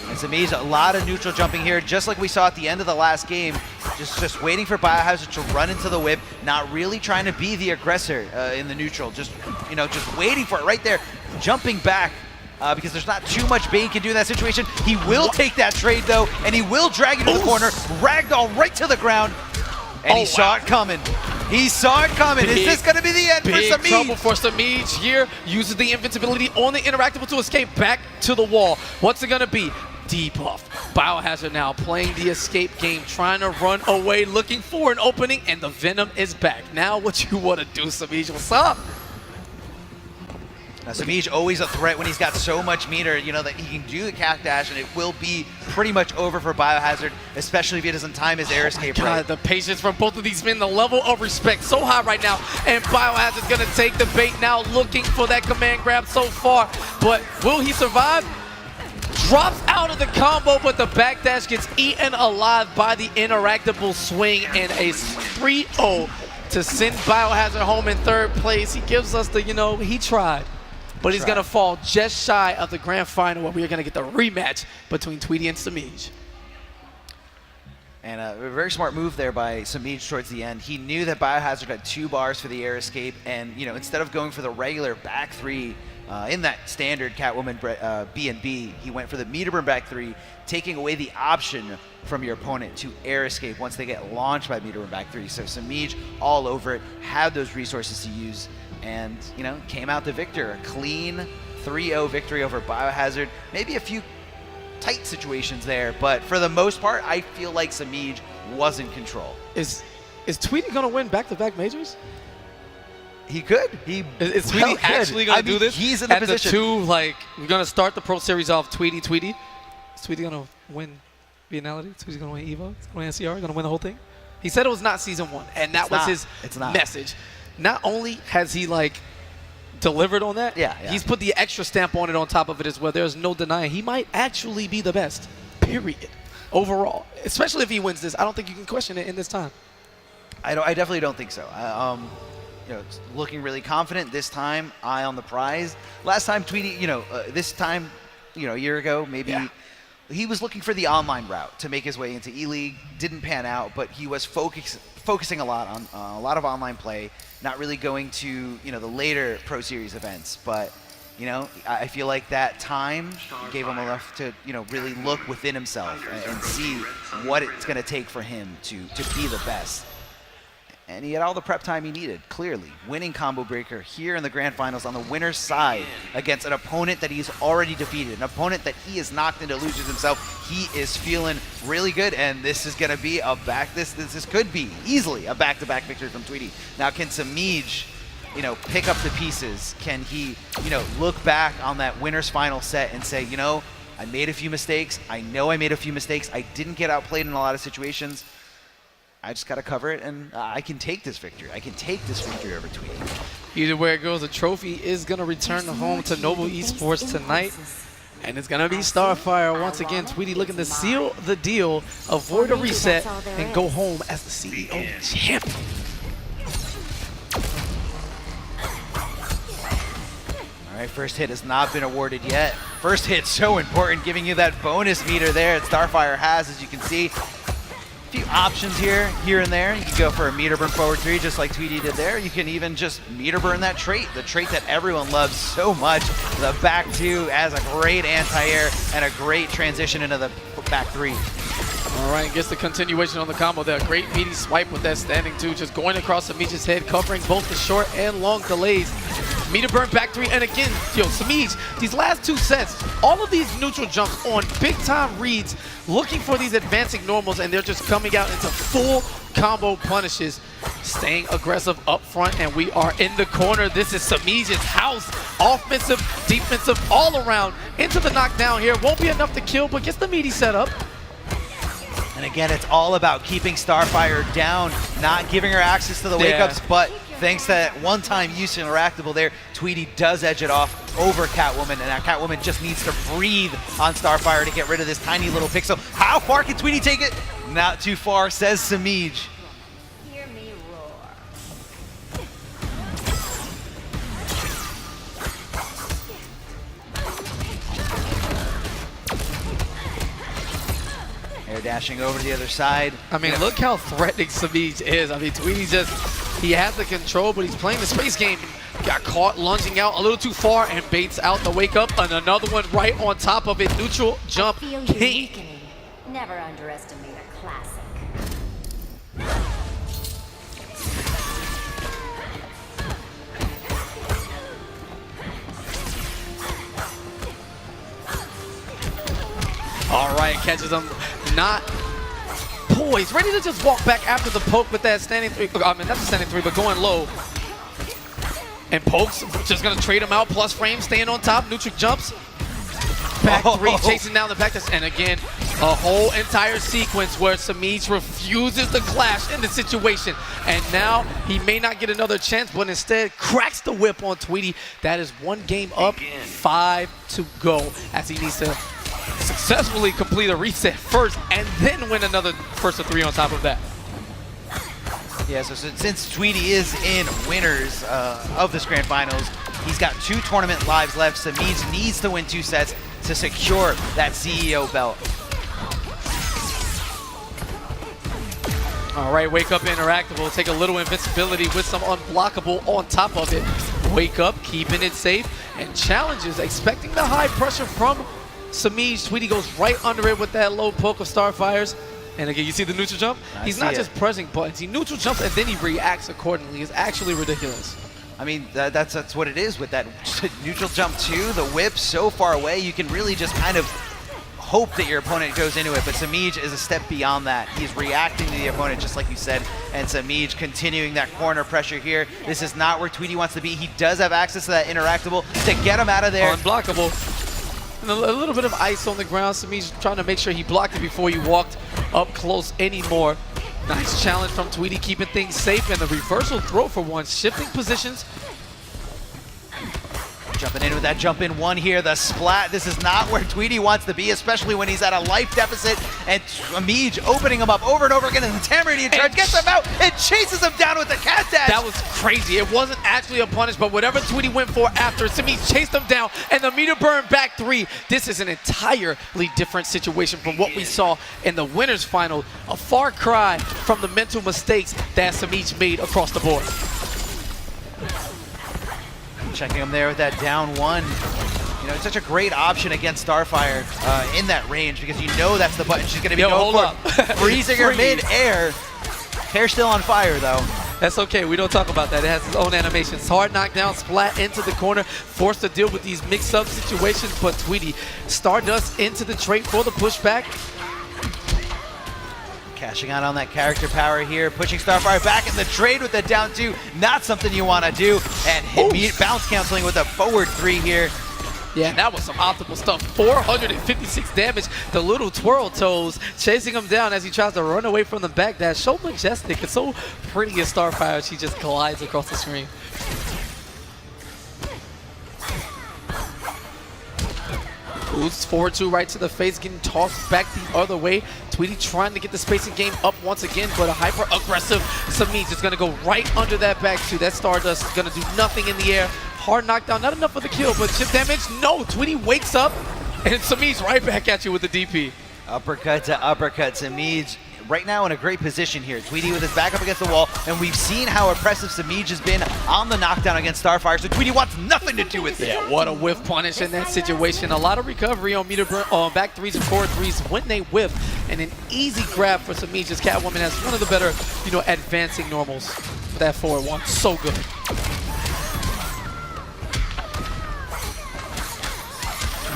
And Samiij, a lot of neutral jumping here, just like we saw at the end of the last game. Just waiting for Biohazard to run into the whip, not really trying to be the aggressor in the neutral. Just, you know, just waiting for it right there, jumping back. Because there's not too much Bane can do in that situation. He will take that trade though, and he will drag him to the corner, ragdoll right to the ground, and he saw it coming. He saw it coming. Is this going to be the end for Samiij? Big trouble for Samiij here. Uses the invincibility on the interactable to escape back to the wall. What's it going to be? Debuff. Biohazard now playing the escape game, trying to run away, looking for an opening, and the Venom is back. Now what you want to do, Samiij? What's up? Now, Samiij always a threat when he's got so much meter, you know, that he can do the cat dash, and it will be pretty much over for Biohazard, especially if he doesn't time his air escape right. God, the patience from both of these men, the level of respect so high right now, and Biohazard's gonna take the bait now, looking for that command grab so far, but will he survive? Drops out of the combo, but the backdash gets eaten alive by the interactable swing, and a 3-0 to send Biohazard home in third place. He gives us the, you know, he tried. But he's going to fall just shy of the grand final, where we are going to get the rematch between Tweedy and Samiij. And a very smart move there by Samij towards the end. He knew that Biohazard had 2 bars for the air escape, and instead of going for the regular back 3 in that standard Catwoman B&B, he went for the meter burn back 3, taking away the option from your opponent to air escape once they get launched by meter burn back 3. So Samij all over it, had those resources to use, and came out the victor. A clean 3-0 victory over Biohazard. Maybe a few tight situations there, but for the most part, I feel like Samij was in control. Is Tweety gonna win back-to-back majors? He could. Is Tweety actually gonna do this? He's in the position. We're gonna start the Pro Series off Tweety. Is Tweety gonna win Biennality? Tweety's gonna win Evo? He's gonna win NCR? Gonna win the whole thing? He said it was not season 1, and that was his message. Not only has he delivered on that, he's put the extra stamp on it on top of it as well. There's no denying he might actually be the best, period, overall. Especially if he wins this. I don't think you can question it in this time. I definitely don't think so. It's looking really confident this time, eye on the prize. Last time Tweety, this time, a year ago, maybe he was looking for the online route to make his way into E-League. Didn't pan out, but he was focusing a lot on a lot of online play, not really going to the later Pro Series events. But I feel like that time gave him enough to really look within himself and see what it's going to take for him to be the best. And he had all the prep time he needed, clearly. Winning Combo Breaker here in the Grand Finals on the winner's side against an opponent that he's already defeated, an opponent that he is knocked into losers himself. He is feeling really good, and this is going to be this could be easily a back-to-back victory from Tweety. Now, can Samij, pick up the pieces? Can he, look back on that winner's final set and say, I made a few mistakes. I know I made a few mistakes. I didn't get outplayed in a lot of situations. I just got to cover it, and I can take this victory. I can take this victory over Tweety. Either way it goes, the trophy is going to return home to Noble Esports tonight, and it's going to be Starfire once again. Tweety looking to seal the deal, avoid a reset, and go home as the CEO champion. All right, first hit has not been awarded yet. First hit so important, giving you that bonus meter there that Starfire has, as you can see. Few options here and there. You can go for a meter burn forward 3 just like Tweety did there. You can even just meter burn that trait, the trait that everyone loves so much. The back 2 as a great anti-air and a great transition into the back 3. All right, gets the continuation on the combo there. Great meaty swipe with that standing 2, just going across Samij's head, covering both the short and long delays. Meter burn back 3, and again, Samij, these last 2 sets, all of these neutral jumps on big-time reads, looking for these advancing normals, and they're just coming out into full combo punishes. Staying aggressive up front, and we are in the corner. This is Samij's house. Offensive, defensive, all around. Into the knockdown here. Won't be enough to kill, but gets the meaty set up. And again, it's all about keeping Starfire down, not giving her access to the wake-ups, but thanks to that one-time use in Interactable there, Tweety does edge it off over Catwoman, and now Catwoman just needs to breathe on Starfire to get rid of this tiny little pixel. How far can Tweety take it? Not too far, says Samij. Hear me roar. Air dashing over to the other side. I mean, look how threatening Samij is. I mean, Tweety he has the control, but he's playing the space game. Got caught lunging out a little too far and baits out the wake up, and another one right on top of it. Neutral jump Feel you king. weakening. Never underestimate a classic. All right, catches him not poised, ready to just walk back after the poke with that standing 3. I mean, not the standing 3, but going low. And Poke's just gonna trade him out, plus frame, staying on top, neutral jumps. Back 3, chasing down the back, and again, a whole entire sequence where Samij refuses to clash in the situation. And now he may not get another chance, but instead cracks the whip on Tweety. That is 1 game up, 5 to go, as he needs to successfully complete a reset first and then win another first of 3 on top of that. Yeah, so since Tweety is in winners of this Grand Finals, he's got 2 tournament lives left. Samij needs to win 2 sets to secure that CEO belt. All right, Wake Up Interactable. Take a little invincibility with some unblockable on top of it. Wake Up, keeping it safe, and challenges, expecting the high pressure from Samiij. Tweety goes right under it with that low poke of Starfires. And again, you see the neutral jump? He's not just pressing buttons. He neutral jumps and then he reacts accordingly. It's actually ridiculous. I mean, that's what it is with that neutral jump too. The whip so far away, you can really just kind of hope that your opponent goes into it, but Samiij is a step beyond that. He's reacting to the opponent, just like you said, and Samiij continuing that corner pressure here. This is not where Tweety wants to be. He does have access to that interactable to get him out of there. Unblockable. And a little bit of ice on the ground. Samiij trying to make sure he blocked it before he walked up close anymore. Nice challenge from Tweety, keeping things safe, and the reversal throw for one, shifting positions. Jumping in with that jump in one here, the splat. This is not where Tweety wants to be, especially when he's at a life deficit, and Samiij opening him up over and over again, and the Tamaridian charge gets him out and chases him down with the cat dash. That was crazy. It wasn't actually a punish, but whatever Tweety went for after, Samiij chased him down, and the meter burn back 3. This is an entirely different situation from what we saw in the winners final. A far cry from the mental mistakes that Samiij made across the board. Checking him there with that down 1. You know, it's such a great option against Starfire in that range, because you know that's the button she's going to be going for. Freezing her mid-air. Hair still on fire, though. That's okay. We don't talk about that. It has its own animations. Hard knockdown, splat into the corner, forced to deal with these mix-up situations, but Tweety Stardust into the trait for the pushback. Cashing out on that character power here, pushing Starfire back in the trade with the down 2. Not something you want to do. And hit bounce canceling with a forward 3 here. Yeah, that was some optimal stuff. 456 damage. The little twirl toes chasing him down as he tries to run away from the backdash. So majestic. It's so pretty as Starfire. She just glides across the screen. Oops, forward 2 right to the face, getting tossed back the other way. Tweety trying to get the spacing game up once again, but a hyper-aggressive Samiij is going to go right under that back 2. That Stardust is going to do nothing in the air. Hard knockdown, not enough for the kill, but chip damage, no. Tweety wakes up, and Samiij right back at you with the DP. Uppercut to uppercut. Samiij right now in a great position here. Tweety with his back up against the wall, and we've seen how impressive Samiij has been on the knockdown against Starfire, so Tweety wants nothing to do with it. Yeah, what a whiff punish in that situation. A lot of recovery on meter burn, back 3s and forward 3s when they whiff, and an easy grab for Samiij, as Catwoman has one of the better, advancing normals. That forward 1, so good.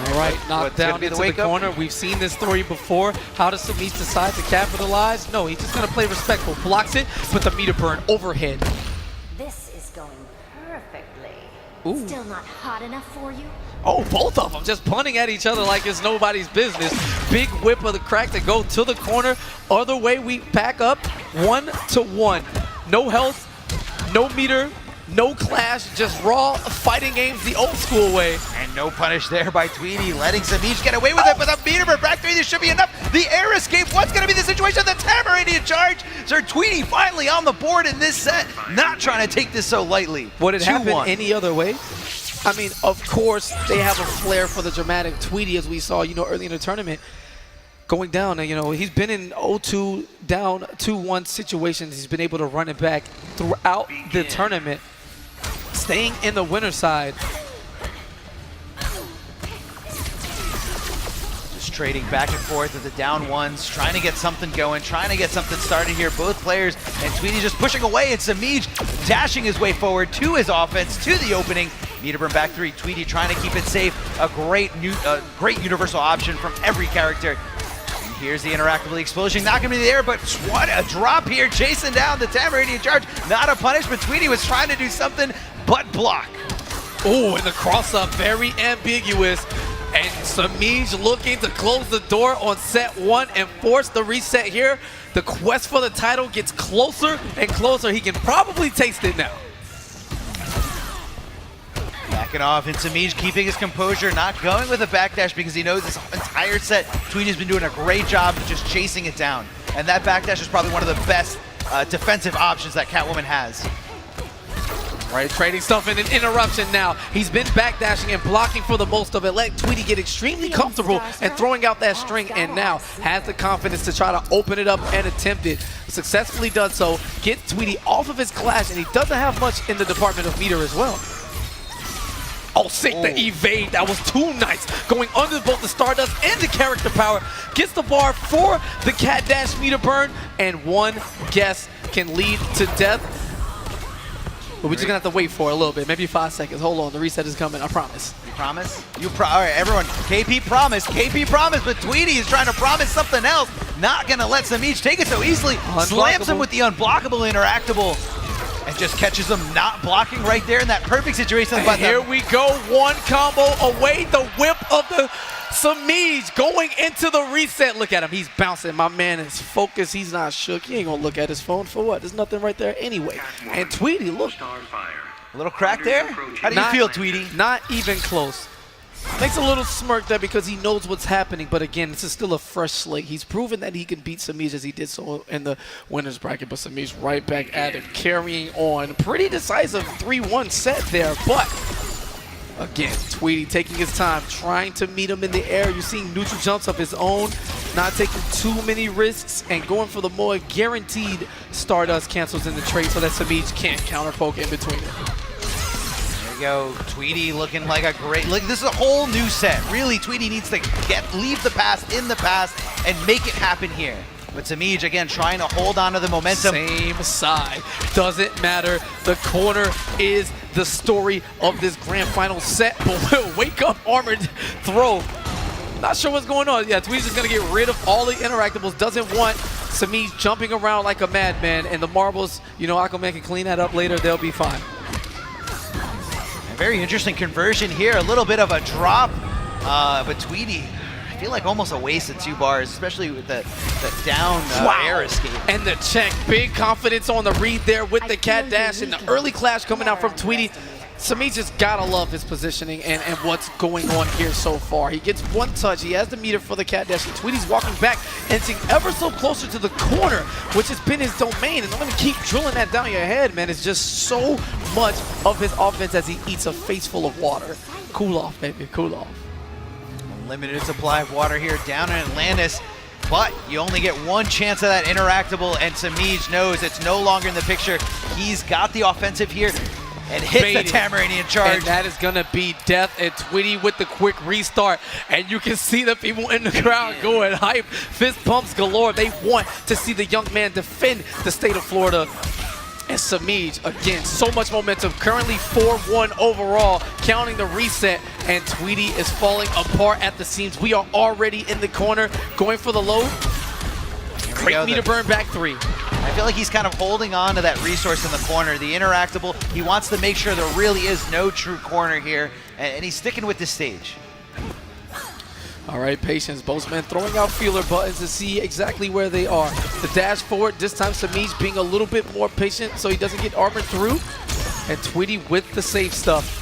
All right, knocked down into the corner. We've seen this story before. How does Samiij decide to capitalize? No, he's just going to play respectful. Blocks it, but the meter burn overhead. This is going perfectly. Ooh. Still not hot enough for you? Oh, both of them just punting at each other like it's nobody's business. Big whip of the crack to go to the corner. Other way, we back up 1-1. No health, no meter, no clash, just raw fighting games the old school way. And no punish there by Tweety, letting Samiij get away with it, but the meter burn back 3, this should be enough. The air escape, what's going to be the situation? The Tamaridian charge. Sir Tweety finally on the board in this set, not trying to take this so lightly. Would it happen any other way? I mean, of course, they have a flair for the dramatic Tweety, as we saw, early in the tournament. Going down, he's been in 0-2, down 2-1 situations. He's been able to run it back throughout the tournament, staying in the winner's side. Just trading back and forth with the down 1s, trying to get something going, trying to get something started here. Both players, and Tweety just pushing away, and Samiij dashing his way forward to his offense, to the opening. Meter burn back 3, Tweety trying to keep it safe. A great universal option from every character. And here's the interactable explosion, not gonna be there, but what a drop here, chasing down the Tamaridian charge. Not a punish, but Tweety was trying to do something but block. Oh, and the cross-up, very ambiguous. And Samiij looking to close the door on set 1 and force the reset here. The quest for the title gets closer and closer. He can probably taste it now. Backing off, and Samiij keeping his composure, not going with a backdash because he knows this entire set, Tweety's been doing a great job of just chasing it down. And that backdash is probably one of the best defensive options that Catwoman has. Right, trading stuff in an interruption now. He's been backdashing and blocking for the most of it. Let Tweety get extremely comfortable and throwing out that string, and now has the confidence to try to open it up and attempt it. Successfully done so. Gets Tweety off of his clash, and he doesn't have much in the department of meter as well. Oh, sick, the evade. That was too nice. Going under both the Stardust and the character power. Gets the bar for the Cat Dash meter burn, and one guess can lead to death. But we're just gonna have to wait for a little bit, maybe 5 seconds. Hold on, the reset is coming, I promise. You promise? All right, everyone, KP promised, but Tweety is trying to promise something else. Not gonna let Samiij take it so easily. Slams him with the unblockable interactable and just catches him not blocking right there in that perfect situation. But here we go, one combo away, the whip of the Samiij going into the reset. Look at him, he's bouncing. My man is focused, he's not shook. He ain't gonna look at his phone for what? There's nothing right there anyway. And Tweety, look. A little crack there? How do you feel, Tweety? Not even close. Makes a little smirk there because he knows what's happening, but again, this is still a fresh slate. He's proven that he can beat Samiij as he did so in the winner's bracket, but Samiij right back at it, carrying on. Pretty decisive 3-1 set there, but again, Tweety taking his time, trying to meet him in the air. You're seeing neutral jumps of his own, not taking too many risks, and going for the more guaranteed Stardust cancels in the trade so that Samiij can't counter poke in between it. There you go, Tweety looking like a great, look, this is a whole new set. Really, Tweety needs to leave the past in the past and make it happen here. But Samiij, again, trying to hold on to the momentum. Same side. Doesn't matter. The corner is the story of this grand final set. But will wake up armored throw. Not sure what's going on. Yeah, Tweety's just going to get rid of all the interactables. Doesn't want Samiij jumping around like a madman. And the marbles, you know, Aquaman can clean that up later. They'll be fine. A very interesting conversion here. A little bit of a drop. But Tweety, I feel like almost a waste of 2 bars, especially with the down air escape. And the check, big confidence on the read there with the Cat Dash and the early clash coming out from Tweety. Samiij just gotta love his positioning and what's going on here so far. He gets one touch, he has the meter for the Cat Dash, and Tweety's walking back, inching ever so closer to the corner, which has been his domain. And I'm gonna keep drilling that down your head, man. It's just so much of his offense as he eats a face full of water. Cool off, baby, cool off. Limited supply of water here down in Atlantis, but you only get one chance of that interactable, and Samiij knows it's no longer in the picture. He's got the offensive here and hits the Tamaranian charge. And that is gonna be death, and Tweety with the quick restart. And you can see the people in the crowd going hype, fist pumps galore. They want to see the young man defend the state of Florida. And Samiij, again, so much momentum, currently 4-1 overall, counting the reset, and Tweety is falling apart at the seams. We are already in the corner, going for the low. Great meter burn, back 3. I feel like he's kind of holding on to that resource in the corner, the interactable. He wants to make sure there really is no true corner here, and he's sticking with this stage. All right, patience. Bozeman throwing out feeler buttons to see exactly where they are. The dash forward, this time Samiij being a little bit more patient so he doesn't get armored through. And Tweety with the safe stuff.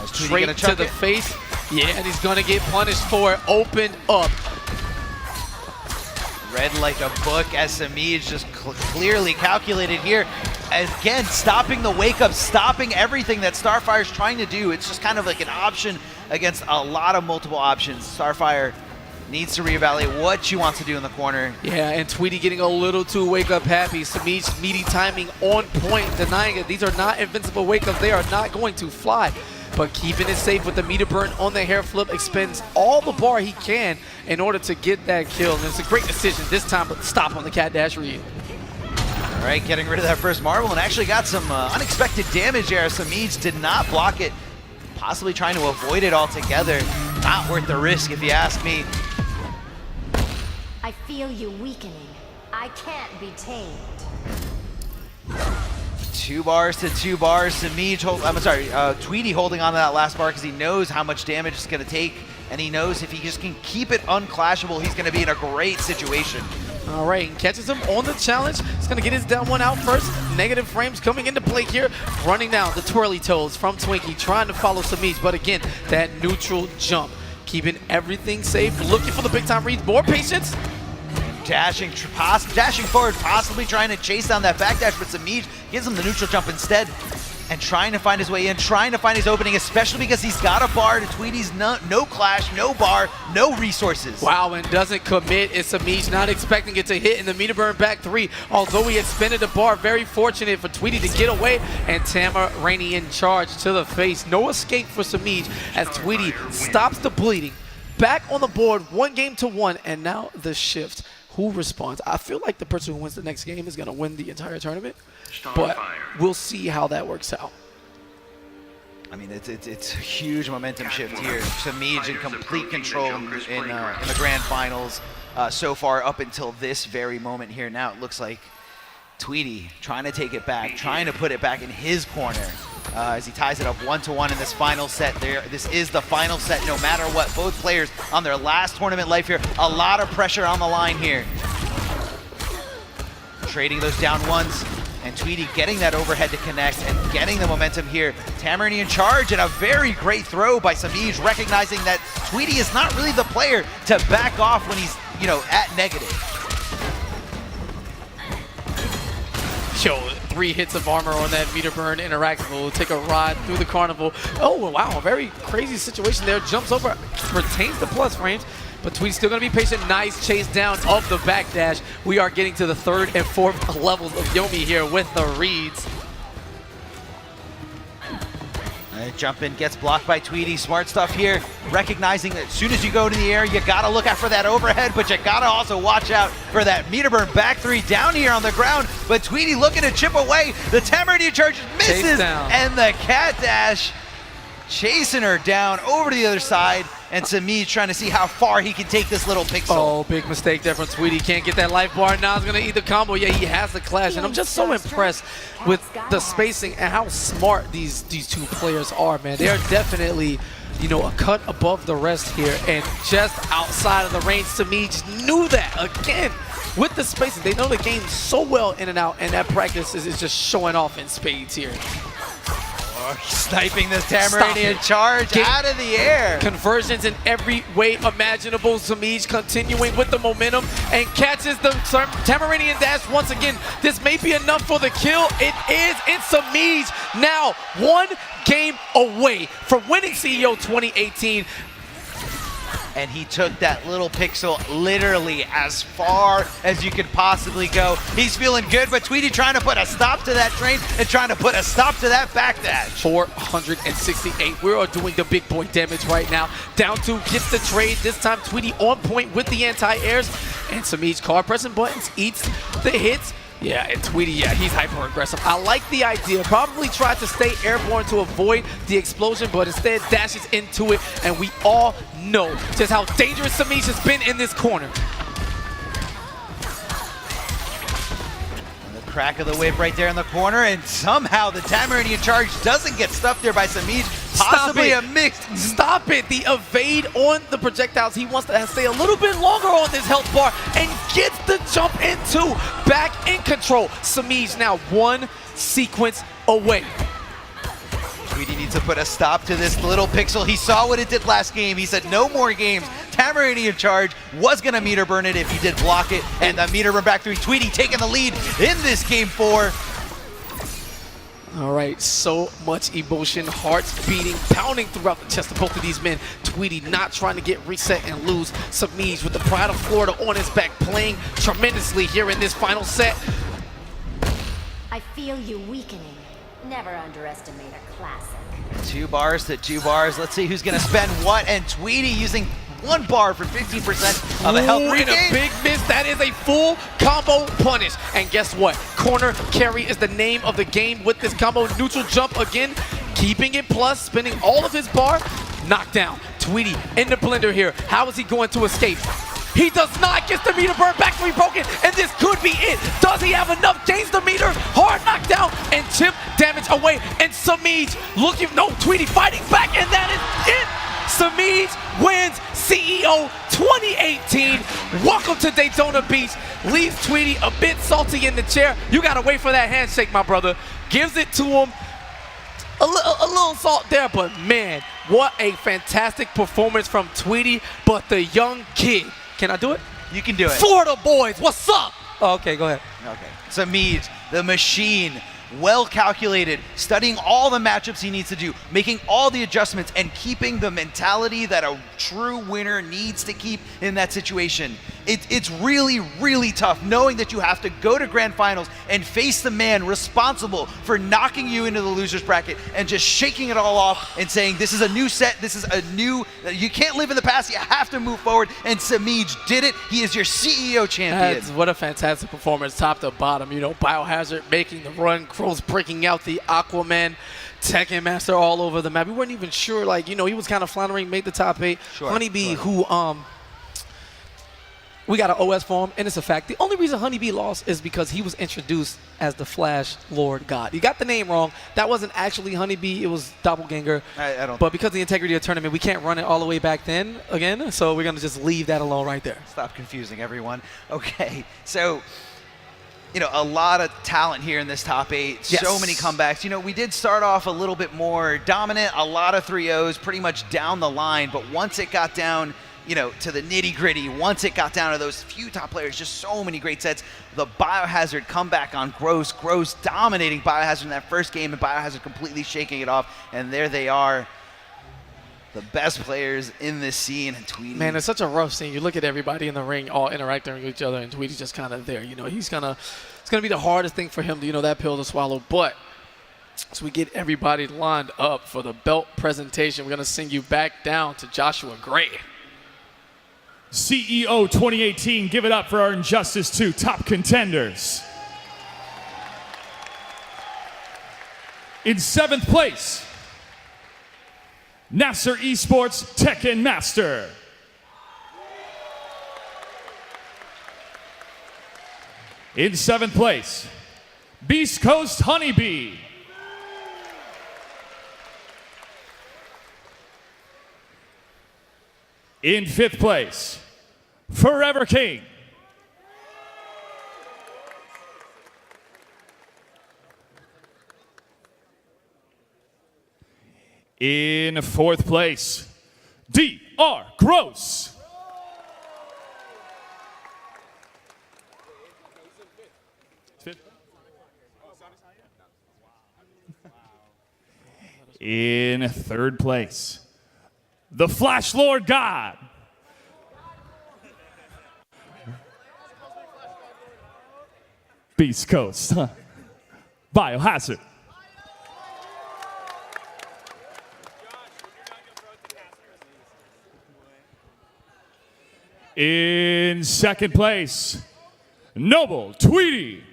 Straight to the face. Yeah, and he's going to get punished for it. Opened up. Read like a book as Samiij just clearly calculated here. Again, stopping the wake up, stopping everything that Starfire's trying to do. It's just kind of like an option against a lot of multiple options. Starfire needs to reevaluate what she wants to do in the corner. Yeah, and Tweety getting a little too wake up happy. Samiij's meaty timing on point, denying it. These are not invincible wake ups. They are not going to fly. But keeping it safe with the meter burn on the hair flip, expends all the bar he can in order to get that kill. And it's a great decision this time, but stop on the Cat Dash read. All right, getting rid of that first marble, and actually got some unexpected damage there. Samiij did not block it, possibly trying to avoid it altogether. Not worth the risk, if you ask me. I feel you weakening. I can't be tamed. 2 bars to 2 bars. Samiij, Tweety holding on to that last bar because he knows how much damage it's going to take, and he knows if he just can keep it unclashable, he's going to be in a great situation. All right, and catches him on the challenge. He's going to get his down one out first. Negative frames coming into play here. Running down the twirly toes from Twinkie, trying to follow Samiij, but again, that neutral jump. Keeping everything safe, looking for the big time reads. More patience. dashing forward, possibly trying to chase down that backdash, but Samiij gives him the neutral jump instead. And trying to find his way in, trying to find his opening, especially because he's got a bar to Tweedy's no clash, no bar, no resources. Wow, and doesn't commit. It's Samiij not expecting it to hit in the meter burn back 3. Although he expended the bar, very fortunate for Tweedy to get away, and Tamarani in charge to the face. No escape for Samiij as Tweedy stops the bleeding. Back on the board, 1-1, and now the shift. Who responds? I feel like the person who wins the next game is going to win the entire tournament, but we'll see how that works out. I mean, it's a huge momentum shift here. Samiij in complete control in the grand finals so far up until this very moment here. Now it looks like Tweedy trying to take it back, trying to put it back in his corner as he ties it up 1-1 in this final set. This is the final set no matter what. Both players on their last tournament life here. A lot of pressure on the line here. Trading those down ones, and Tweedy getting that overhead to connect and getting the momentum here. Tamarani in charge, and a very great throw by Samiij, recognizing that Tweedy is not really the player to back off when he's, at negative. Yo, 3 hits of armor on that meter burn interactable. Will take a ride through the carnival. Oh, wow, a very crazy situation there. Jumps over, retains the plus frames, but Tweedy's still going to be patient. Nice chase down of the backdash. We are getting to the 3rd and 4th levels of Yomi here with the reads. Jump in, gets blocked by Tweedy. Smart stuff here, recognizing that as soon as you go to the air, you gotta look out for that overhead, but you gotta also watch out for that meter burn back 3 down here on the ground. But Tweedy looking to chip away. The Tamarani charge misses, and the cat dash chasing her down over to the other side. And Samiij trying to see how far he can take this little pixel. Oh, big mistake there from Tweedy. Can't get that life bar. Now he's going to eat the combo. Yeah, he has the clash. And I'm just so impressed with the spacing and how smart these 2 players are, man. They are definitely, a cut above the rest here. And just outside of the range, Samiij knew that. Again, with the spacing, they know the game so well in and out. And that practice is just showing off in spades here. Sniping this Tamarani in charge out of the air. Conversions in every way imaginable. Samiij continuing with the momentum and catches the Tamarani dash once again. This may be enough for the kill. It is. It's Samiij now 1 game away from winning CEO 2018. And he took that little pixel literally as far as you could possibly go. He's feeling good, but Tweedy trying to put a stop to that train and trying to put a stop to that backdash. 468. We are doing the big boy damage right now. Down 2 gets the trade. This time Tweedy on point with the anti-airs. And Samiij card pressing buttons, eats the hits. Yeah, and Tweedy, he's hyper-aggressive. I like the idea. Probably tried to stay airborne to avoid the explosion, but instead dashes into it, and we all know just how dangerous Samiij has been in this corner. And the crack of the whip right there in the corner, and somehow the Tamarani in charge doesn't get stuffed there by Samiij. Possibly a mixed. Stop it. The evade on the projectiles. He wants to stay a little bit longer on this health bar and gets the jump in 2. Back in control. Samiij now 1 sequence away. Tweedy needs to put a stop to this little pixel. He saw what it did last game. He said no more games. Tamarani in charge was going to meter burn it if he did block it. And the meter burn back 3. Tweedy taking the lead in this game 4. All right, so much emotion, hearts beating, pounding throughout the chest of both of these men. Tweedy not trying to get reset and lose. Samiij with the pride of Florida on his back, playing tremendously here in this final set. I feel you weakening. Never underestimate a classic. 2 bars to 2 bars. Let's see who's going to spend what. And Tweedy using 1 bar for 15% of the health regain. And a big miss. That is a full combo punish. And guess what? Corner carry is the name of the game with this combo. Neutral jump again, keeping it plus, spending all of his bar. Knockdown. Tweedy in the blender here. How is he going to escape? He does not get the meter burn back 3 broken, and this could be it. Does he have enough? Gains the meter, hard knockdown, and chip damage away. And Samiij looking, no, Tweedy fighting back, and that is it. Samiij wins CEO 2018. Welcome to Daytona Beach. Leaves Tweedy a bit salty in the chair. You gotta wait for that handshake, my brother. Gives it to him. A little salt there, but man, what a fantastic performance from Tweedy, but the young kid. Can I do it? You can do it. Florida boys, what's up? Oh, okay, go ahead. Okay. Samij, the machine, well calculated, studying all the matchups he needs to do, making all the adjustments, and keeping the mentality that a true winner needs to keep in that situation. It's really, really tough knowing that you have to go to grand finals and face the man responsible for knocking you into the loser's bracket and just shaking it all off and saying, this is a new set, this is a new, you can't live in the past, you have to move forward. And Samij did it. He is your CEO champion. What a fantastic performance, top to bottom. You know, Biohazard making the run, Crows breaking out the Aquaman, Tekken Master all over the map. We weren't even sure, like, you know, he was kind of floundering, made the top 8. Sure, Honeybee, sure. who, we got an OS for him, and it's a fact. The only reason Honeybee lost is because he was introduced as the Flash Lord God. You got the name wrong. That wasn't actually Honeybee. It was Doppelganger. I don't. But because of the integrity of the tournament, we can't run it all the way back then again, so we're going to just leave that alone right there. Stop confusing everyone. Okay, so, you know, a lot of talent here in this top 8. Yes. So many comebacks. You know, we did start off a little bit more dominant, a lot of 3-0s pretty much down the line, but once it got down, you know, to the nitty gritty, once it got down to those few top players, just so many great sets. The Biohazard comeback on Gross dominating Biohazard in that first game, and Biohazard completely shaking it off, and there they are, the best players in this scene. And Tweedy, Man, it's such a rough scene. You look at everybody in the ring all interacting with each other, and Tweedy's just kind of there. You know, it's gonna be the hardest thing for him to, you know, that pill to swallow. But as we get everybody lined up for the belt presentation, we're gonna send you back down to Joshua Gray. CEO 2018, give it up for our Injustice 2 top contenders. In 7th place, Nasser Esports Tekken Master. In 7th place, Beast Coast Honeybee. In 5th place, Forever King. In 4th place, DR Gross. In 3rd place, the Flash Lord God. Beast Coast. Biohazard. In 2nd place, Noble Tweedy.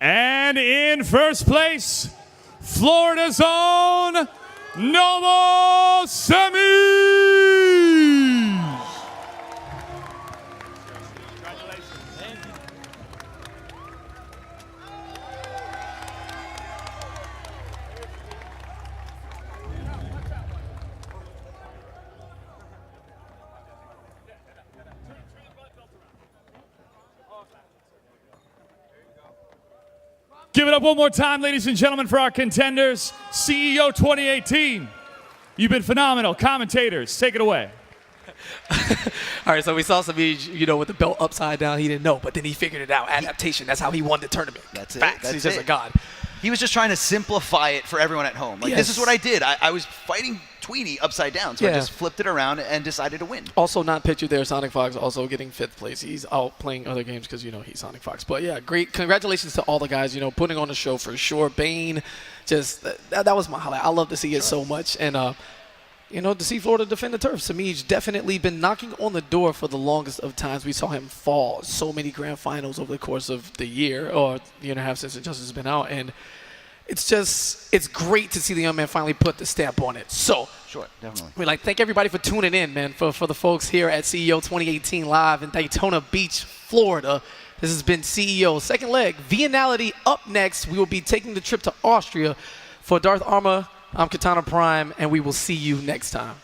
And in 1st place, Florida's own Noble Samij. Give it up one more time, ladies and gentlemen, for our contenders. CEO 2018. You've been phenomenal. Commentators, take it away. All right, so we saw Samij, you know, with the belt upside down. He didn't know, but then he figured it out. Adaptation. That's how he won the tournament. That's it. Facts. That's He's just it. a god. He was just trying to simplify it for everyone at home. Like, Yes. this is what I did. I was fighting Tweedy upside down, so I Yeah. just flipped it around and decided to win. Also not pictured there, Sonic Fox also getting 5th place. He's out playing other games because, you know, he's Sonic Fox. But, yeah, great. Congratulations to all the guys, you know, putting on the show for sure. Bane, just that was my highlight. I love to see it so much. And, you know, to see Florida defend the turf. Samij definitely been knocking on the door for the longest of times. We saw him fall so many grand finals over the course of the year or year and a half since Injustice has been out. And it's great to see the young man finally put the stamp on it. So, Sure, definitely. we'd like to thank everybody for tuning in, man, for the folks here at CEO 2018 Live in Daytona Beach, Florida. This has been CEO Second Leg. Vianality up next. We will be taking the trip to Austria for Darth Arma. I'm Katana Prime, and we will see you next time.